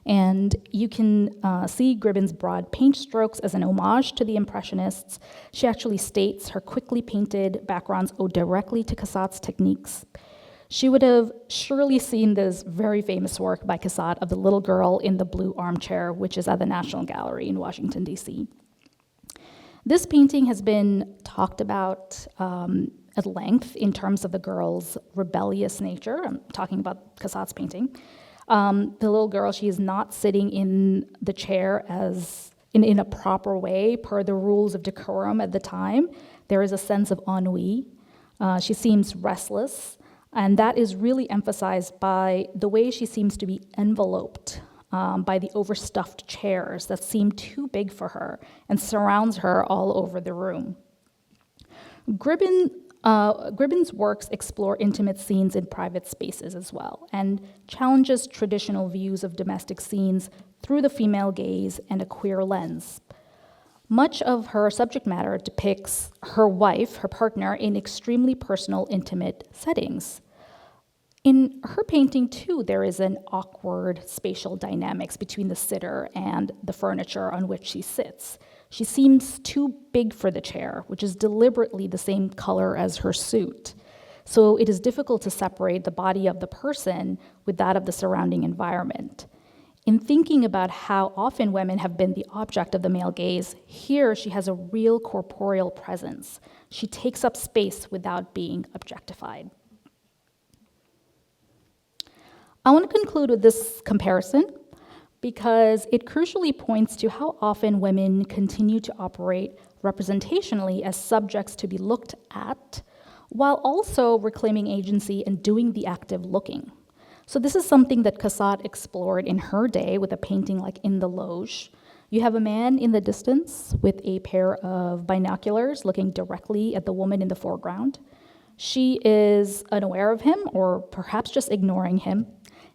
And you can see Gribbin's broad paint strokes as an homage to the Impressionists. She actually states her quickly painted backgrounds owe directly to Cassatt's techniques. She would have surely seen this very famous work by Cassatt of the little girl in the blue armchair, which is at the National Gallery in Washington, D.C. This painting has been talked about at length in terms of the girl's rebellious nature. I'm talking about Cassatt's painting. The little girl, she is not sitting in the chair as in a proper way per the rules of decorum at the time. There is a sense of ennui. She seems restless, and that is really emphasized by the way she seems to be enveloped by the overstuffed chairs that seem too big for her and surrounds her all over the room. Gribbin's works explore intimate scenes in private spaces as well, and challenges traditional views of domestic scenes through the female gaze and a queer lens. Much of her subject matter depicts her wife, her partner, in extremely personal, intimate settings. In her painting, too, there is an awkward spatial dynamics between the sitter and the furniture on which she sits. She seems too big for the chair, which is deliberately the same color as her suit. So it is difficult to separate the body of the person with that of the surrounding environment. In thinking about how often women have been the object of the male gaze, here she has a real corporeal presence. She takes up space without being objectified. I want to conclude with this comparison because it crucially points to how often women continue to operate representationally as subjects to be looked at, while also reclaiming agency and doing the active looking. So this is something that Cassatt explored in her day with a painting like In the Loge. You have a man in the distance with a pair of binoculars looking directly at the woman in the foreground. She is unaware of him, or perhaps just ignoring him,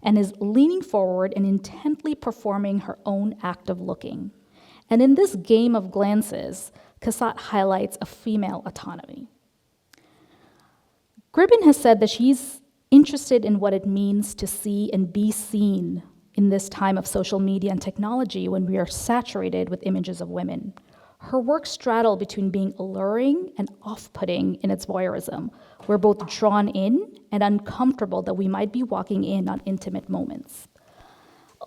and is leaning forward and intently performing her own act of looking. And in this game of glances, Cassatt highlights a female autonomy. Gribben has said that she's interested in what it means to see and be seen in this time of social media and technology when we are saturated with images of women. Her work straddle between being alluring and off-putting in its voyeurism. We're both drawn in and uncomfortable that we might be walking in on intimate moments.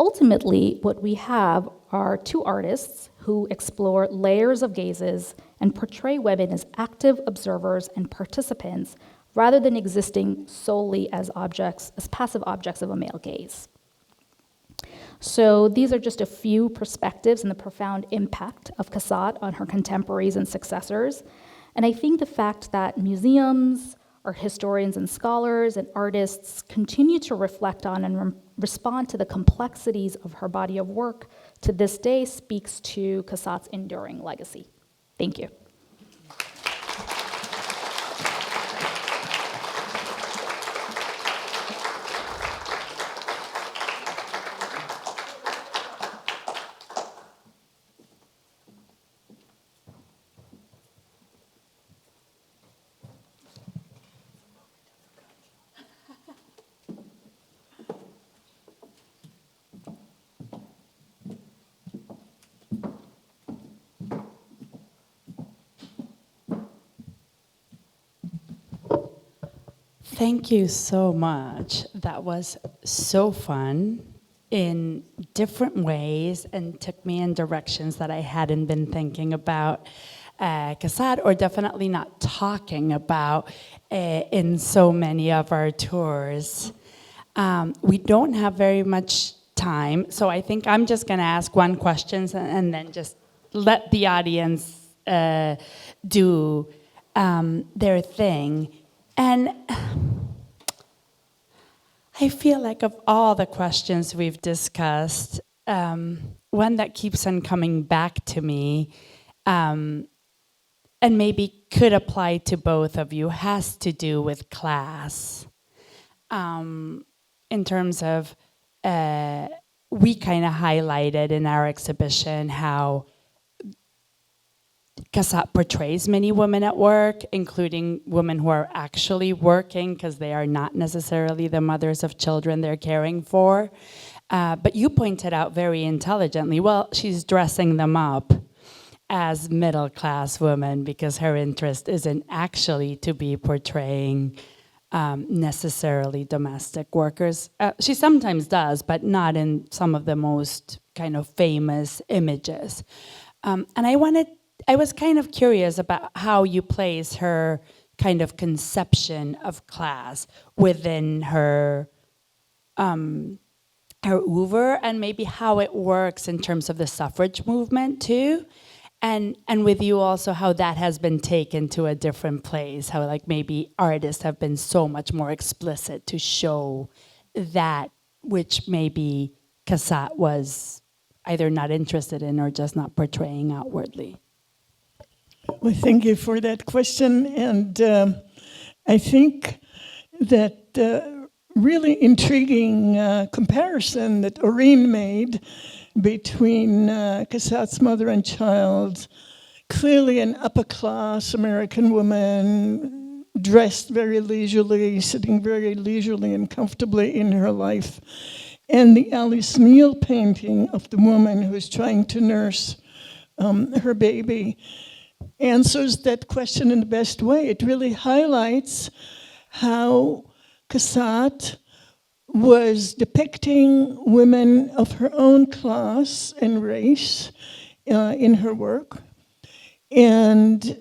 Ultimately, what we have are two artists who explore layers of gazes and portray women as active observers and participants rather than existing solely as passive objects of a male gaze. So these are just a few perspectives and the profound impact of Cassatt on her contemporaries and successors. And I think the fact that museums, art historians and scholars and artists continue to reflect on and respond to the complexities of her body of work to this day speaks to Cassatt's enduring legacy. Thank you. Thank you so much. That was so fun in different ways and took me in directions that I hadn't been thinking about Cassatt, or definitely not talking about in so many of our tours. We don't have very much time, so I think I'm just going to ask one question and then just let the audience do their thing. And I feel like of all the questions we've discussed, one that keeps on coming back to me, and maybe could apply to both of you, has to do with class. In terms of, we kind of highlighted in our exhibition how Cassatt portrays many women at work, including women who are actually working because they are not necessarily the mothers of children they're caring for. But you pointed out very intelligently, well, she's dressing them up as middle-class women because her interest isn't actually to be portraying necessarily domestic workers. She sometimes does, but not in some of the most kind of famous images. And I was kind of curious about how you place her kind of conception of class within her oeuvre, and maybe how it works in terms of the suffrage movement too, and with you also how that has been taken to a different place, how like maybe artists have been so much more explicit to show that which maybe Cassatt was either not interested in or just not portraying outwardly. Well, thank you for that question. And I think that really intriguing comparison that Orin made between Cassatt's mother and child, clearly an upper-class American woman, dressed very leisurely, sitting very leisurely and comfortably in her life, and the Alice Neal painting of the woman who is trying to nurse her baby answers that question in the best way. It really highlights how Cassatt was depicting women of her own class and race in her work. And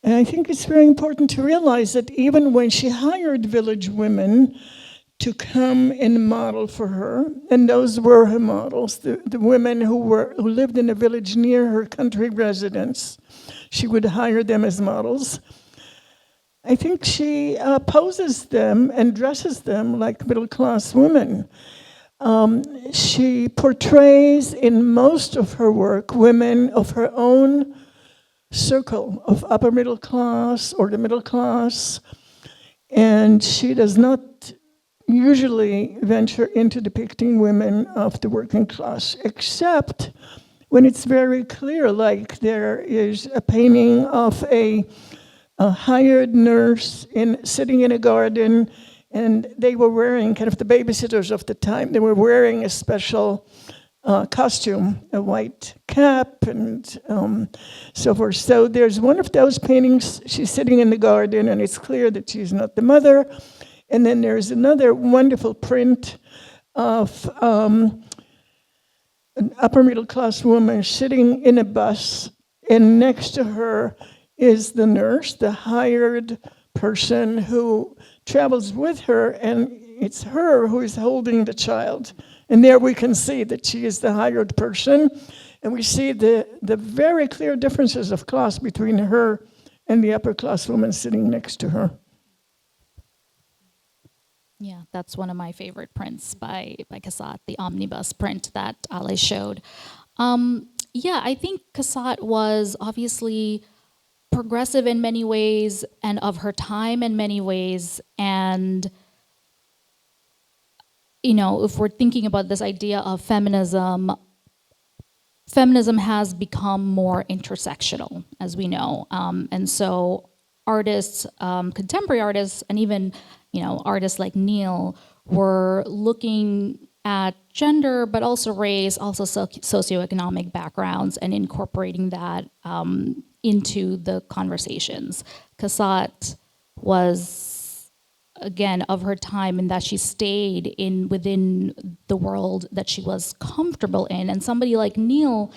I think it's very important to realize that even when she hired village women to come and model for her, and those were her models, the women who lived in a village near her country residence, she would hire them as models. I think she poses them and dresses them like middle-class women. She portrays in most of her work women of her own circle of upper middle class or the middle class, and she does not usually venture into depicting women of the working class, except when it's very clear, like there is a painting of a hired nurse sitting in a garden, and they were wearing, kind of the babysitters of the time, they were wearing a special costume, a white cap and so forth. So there's one of those paintings, she's sitting in the garden and it's clear that she's not the mother. And then there's another wonderful print of an upper middle class woman sitting in a bus, and next to her is the nurse, the hired person who travels with her, and it's her who is holding the child. And there we can see that she is the hired person, and we see the very clear differences of class between her and the upper class woman sitting next to her. Yeah, that's one of my favorite prints by Cassatt, the omnibus print that Ale showed. I think Cassatt was obviously progressive in many ways and of her time in many ways. And, if we're thinking about this idea of feminism has become more intersectional, as we know. And so artists, contemporary artists, and even, artists like Neil were looking at gender, but also race, also socioeconomic backgrounds, and incorporating that into the conversations. Cassatt was, again, of her time in that she stayed within the world that she was comfortable in. And somebody like Neil,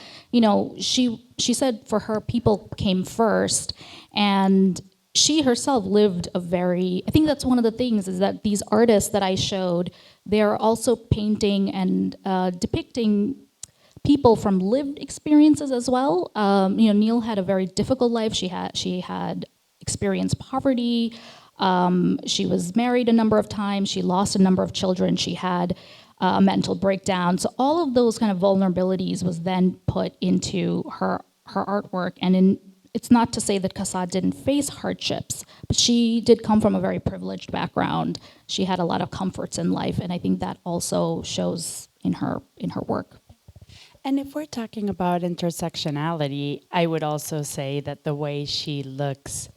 she said for her, people came first, and she herself lived I think that's one of the things, is that these artists that I showed, they're also painting and depicting people from lived experiences as well. Neil had a very difficult life. She had experienced poverty. She was married a number of times. She lost a number of children. She had a mental breakdown. So all of those kind of vulnerabilities was then put into her artwork. And it's not to say that Cassatt didn't face hardships, but she did come from a very privileged background. She had a lot of comforts in life, and I think that also shows in her work. And if we're talking about intersectionality, I would also say that the way she looks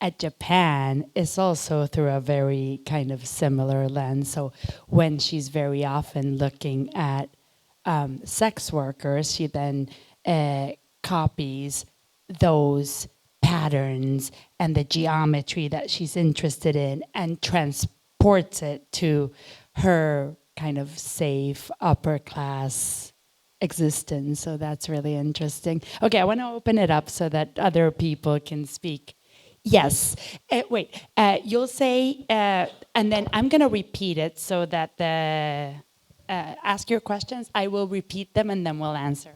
at Japan is also through a very kind of similar lens. So when she's very often looking at sex workers, she then copies those patterns and the geometry that she's interested in and transports it to her kind of safe upper class existence. So that's really interesting. Okay, I want to open it up so that other people can speak. Yes. Wait, you'll say, and then I'm going to repeat it so that ask your questions. I will repeat them and then we'll answer.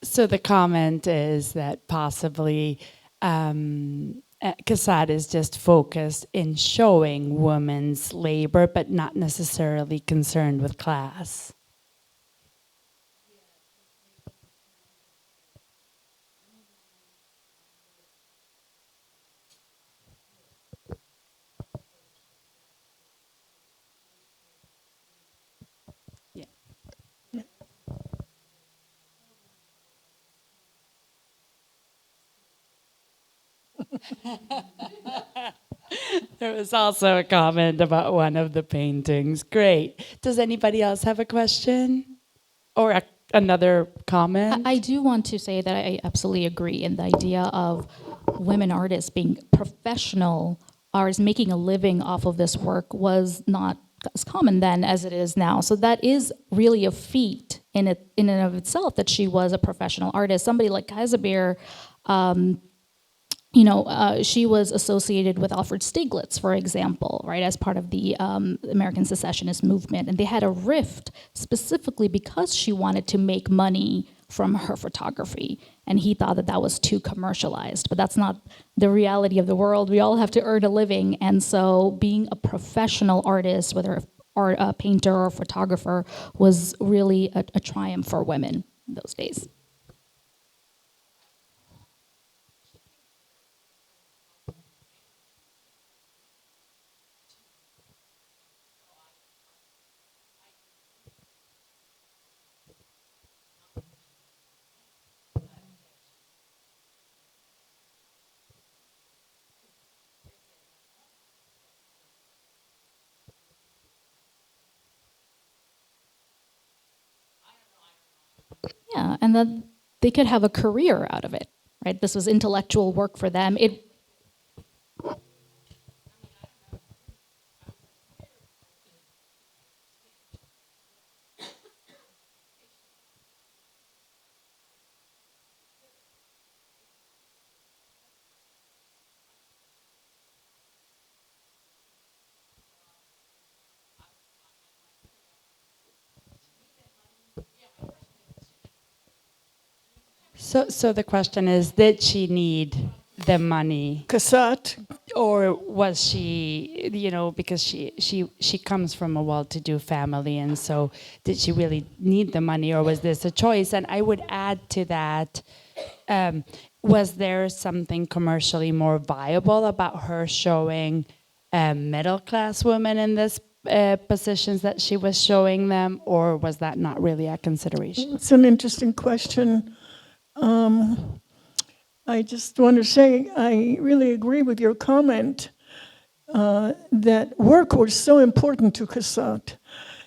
So the comment is that possibly Cassatt is just focused in showing women's labor, but not necessarily concerned with class. Yeah. There was also a comment about one of the paintings. Great. Does anybody else have a question? Or another comment? I do want to say that I absolutely agree in the idea of women artists being professional artists, making a living off of this work was not as common then as it is now. So that is really a feat in and of itself that she was a professional artist. Somebody like Kaiserbeer, she was associated with Alfred Stieglitz, for example, right, as part of the American secessionist movement. And they had a rift specifically because she wanted to make money from her photography. And he thought that that was too commercialized. But that's not the reality of the world. We all have to earn a living. And so being a professional artist, whether a painter or a photographer, was really a triumph for women in those days. Yeah, and then they could have a career out of it, right? This was intellectual work for them. So the question is, did she need the money? Cassatt, Or was she, because she comes from a well-to-do family, and so did she really need the money, or was this a choice? And I would add to that, was there something commercially more viable about her showing middle-class women in this positions that she was showing them, or was that not really a consideration? it's an interesting question. I just want to say I really agree with your comment that work was so important to Cassatt.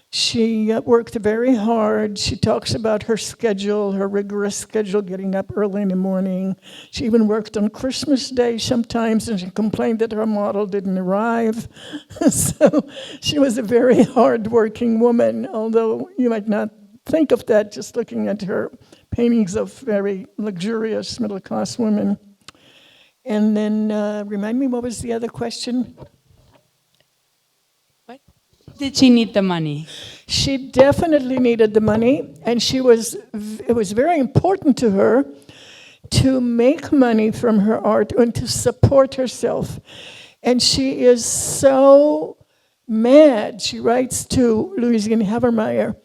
She worked very hard. She talks about her schedule, her rigorous schedule, getting up early in the morning. She even worked on Christmas Day sometimes, and she complained that her model didn't arrive. So she was a very hard-working woman, although you might not think of that just looking at her paintings of very luxurious middle-class women. And then, remind me, what was the other question? What? Did she need the money? She definitely needed the money, and it was very important to her to make money from her art and to support herself. And she is so mad, she writes to Louisine Havermeyer,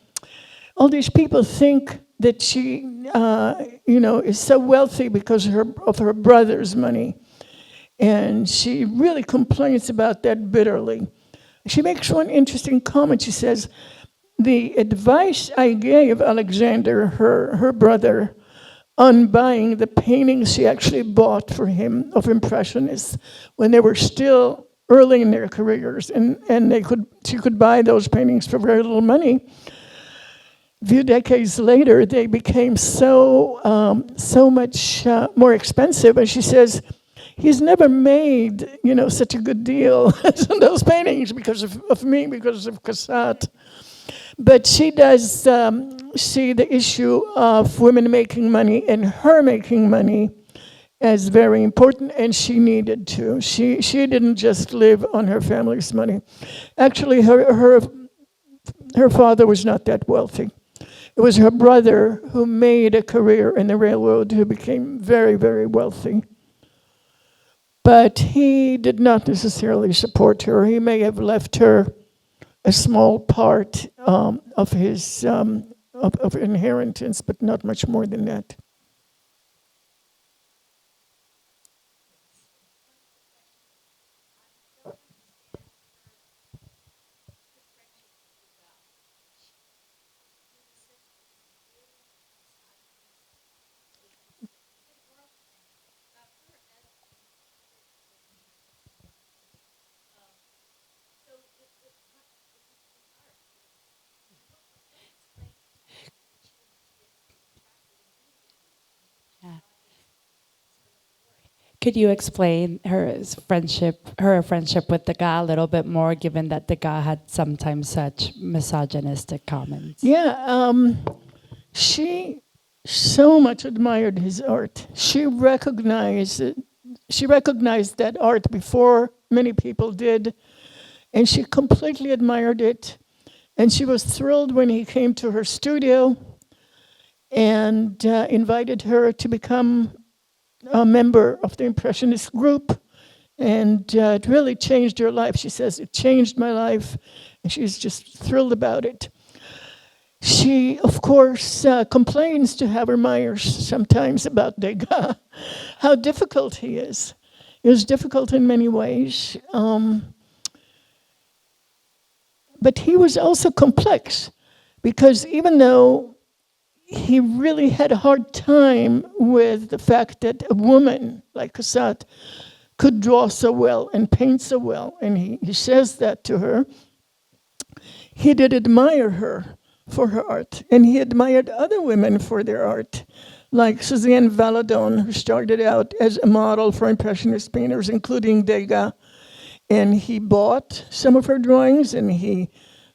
all these people think that she, is so wealthy because of her brother's money. And she really complains about that bitterly. She makes one interesting comment. She says, the advice I gave Alexander, her brother, on buying the paintings she actually bought for him of Impressionists when they were still early in their careers, and she could buy those paintings for very little money. A few decades later, they became so much more expensive. And she says, he's never made, such a good deal as in those paintings because of me, because of Cassatt. But she does see the issue of women making money and her making money as very important, and she needed to. She didn't just live on her family's money. Actually, her father was not that wealthy. It was her brother who made a career in the railroad who became very, very wealthy. but he did not necessarily support her. He may have left her a small part of his of inheritance, but not much more than that. Could you explain her friendship with Degas a little bit more, given that Degas had sometimes such misogynistic comments? Yeah, she so much admired his art. She recognized that art before many people did, and she completely admired it. And she was thrilled when he came to her studio and invited her to become a member of the Impressionist group, and it really changed her life. She says, it changed my life, and she's just thrilled about it. She, of course, complains to Haber Myers sometimes about Degas, how difficult he is. He was difficult in many ways, but he was also complex, because even though he really had a hard time with the fact that a woman like Cassatt could draw so well and paint so well, and he says that to her, he did admire her for her art, and he admired other women for their art, like Suzanne Valadon, who started out as a model for Impressionist painters, including Degas, and he bought some of her drawings, and he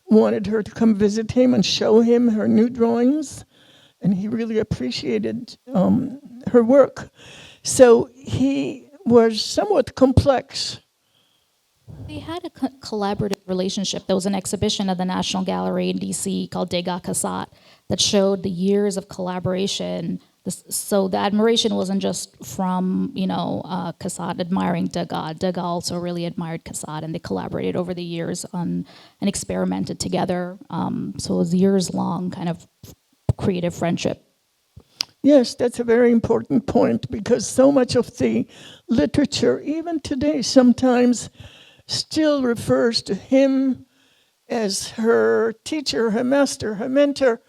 wanted her to come visit him and show him her new drawings. And he really appreciated her work. So he was somewhat complex. They had a collaborative relationship. There was an exhibition at the National Gallery in DC called Degas Cassatt that showed the years of collaboration. So the admiration wasn't just from, Cassatt admiring Degas. Degas also really admired Cassatt, and they collaborated over the years on and experimented together. So it was years-long kind of creative friendship. Yes, that's a very important point, because so much of the literature, even today, sometimes still refers to him as her teacher, her master, her mentor.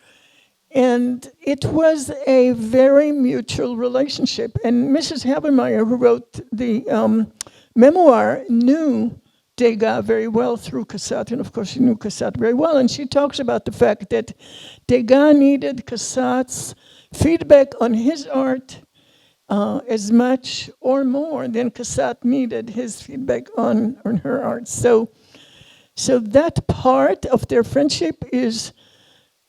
And it was a very mutual relationship. And Mrs. Habermeyer, who wrote the memoir, knew Degas very well through Cassatt, and of course she knew Cassatt very well. And she talks about the fact that Degas needed Cassatt's feedback on his art as much or more than Cassatt needed his feedback on her art. So that part of their friendship is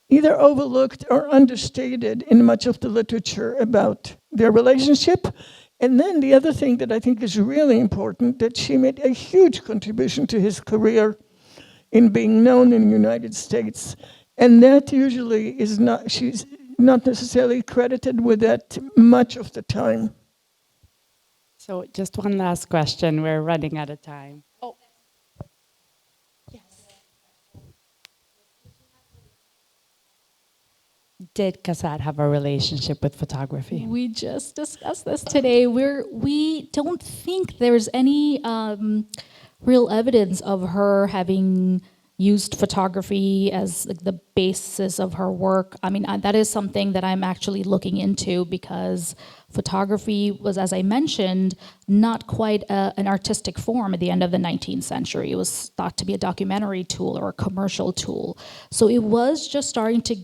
either overlooked or understated in much of the literature about their relationship. And then the other thing that I think is really important, that she made a huge contribution to his career in being known in the United States. And that usually is not, she's not necessarily credited with that much of the time. So just one last question. We're running out of time. Oh. Yes. Did Cassatt have a relationship with photography? We just discussed this today. We don't think there's any real evidence of her having used photography as the basis of her work. I mean, that is something that I'm actually looking into, because photography was, as I mentioned, not quite an artistic form at the end of the 19th century. It was thought to be a documentary tool or a commercial tool. So it was just starting to,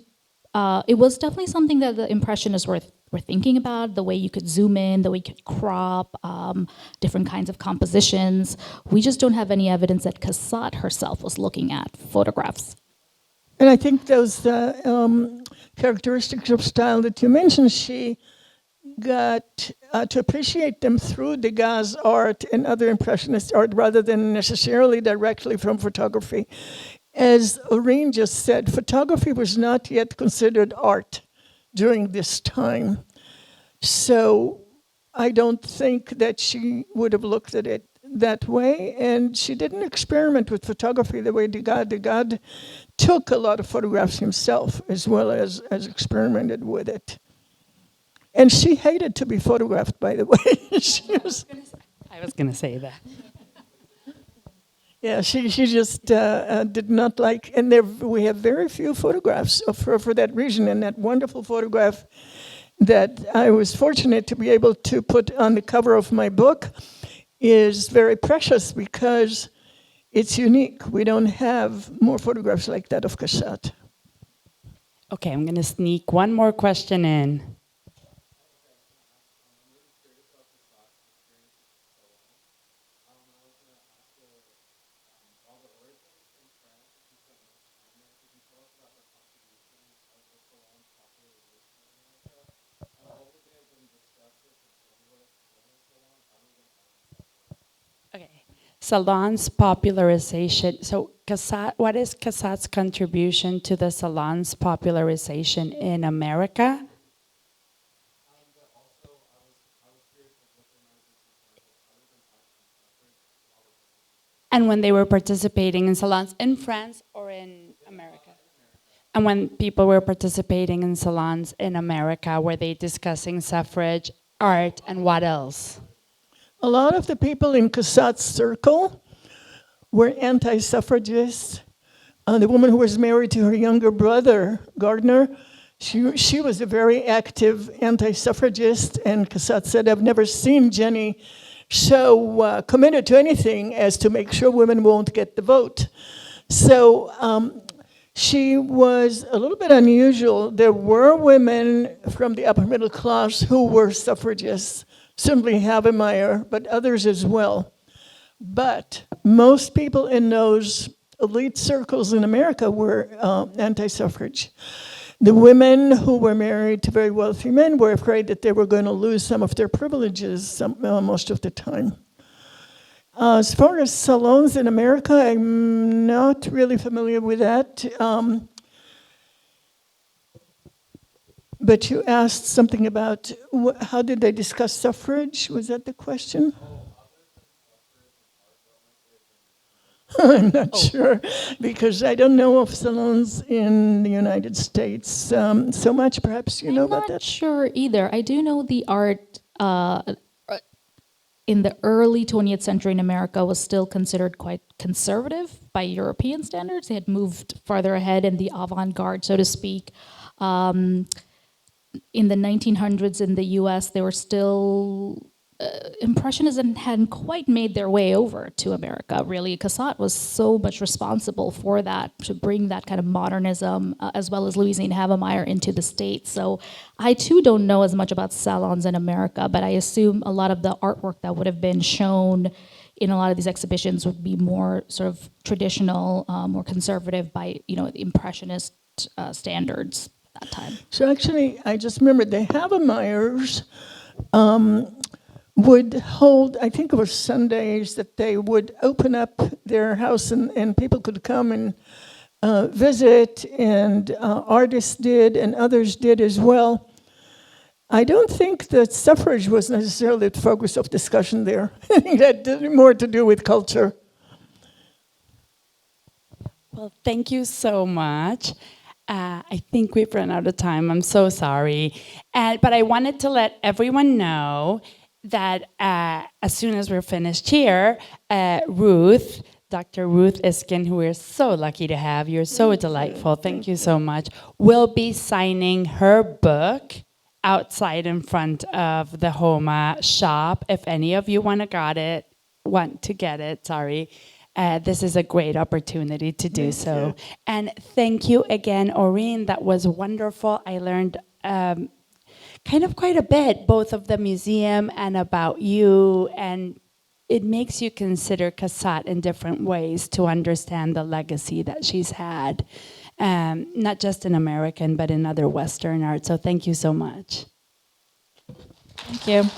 it was definitely something that the Impressionists were thinking about, the way you could zoom in, the way you could crop, different kinds of compositions. We just don't have any evidence that Cassatt herself was looking at photographs. And I think those characteristics of style that you mentioned, she got to appreciate them through Degas' art and other Impressionist art, rather than necessarily directly from photography. As Orin just said, photography was not yet considered art during this time. So I don't think that she would have looked at it that way, and she didn't experiment with photography the way Degas. Degas took a lot of photographs himself, as well as experimented with it. And she hated to be photographed, by the way. I was going to say that. Yeah, she just did not like, and we have very few photographs of her for that reason, and that wonderful photograph that I was fortunate to be able to put on the cover of my book is very precious because it's unique. We don't have more photographs like that of Cassatt. Okay, I'm going to sneak one more question in. Okay, salon's popularization. So Cassatt, what is Cassatt's contribution to the salon's popularization in America? And when they were participating in salons in France or in America? And when people were participating in salons in America, were they discussing suffrage, art, and what else? A lot of the people in Cassatt's circle were anti-suffragists. The woman who was married to her younger brother, Gardner, she was a very active anti-suffragist, and Cassatt said, I've never seen Jenny so committed to anything as to make sure women won't get the vote. So she was a little bit unusual. There were women from the upper middle class who were suffragists, certainly Havemeyer, but others as well. But most people in those elite circles in America were anti-suffrage. The women who were married to very wealthy men were afraid that they were going to lose some of their privileges most of the time. As far as salons in America, I'm not really familiar with that. But you asked something about how did they discuss suffrage? Was that the question? I'm not sure, because I don't know of salons in the United States so much. Perhaps you know about I'm not that? sure either. I do know the art in the early 20th century in America was still considered quite conservative by European standards. They had moved farther ahead in the avant-garde, so to speak. In the 1900s in the US, they were still, Impressionism hadn't quite made their way over to America, really. Cassatt was so much responsible for that, to bring that kind of modernism, as well as Louisine Havemeyer, into the States. So I too don't know as much about salons in America, but I assume a lot of the artwork that would have been shown in a lot of these exhibitions would be more sort of traditional, more conservative by, the Impressionist standards at that time. So actually, I just remembered the Havemeyers would hold, I think it was Sundays, that they would open up their house and people could come and visit, and artists did and others did as well. I don't think that suffrage was necessarily the focus of discussion there. I think that had more to do with culture. Well, thank you so much. I think we've run out of time. I'm so sorry. But I wanted to let everyone know that as soon as we're finished here, Dr. Ruth Iskin, who we're so lucky to have, you're so delightful, thank you so much, will be signing her book outside in front of the Homa shop. If any of you want to get it, this is a great opportunity to do so. And thank you again, Orin. That was wonderful. I learned kind of quite a bit, both of the museum and about you, and it makes you consider Cassatt in different ways to understand the legacy that she's had, not just in American, but in other Western art. So thank you so much. Thank you.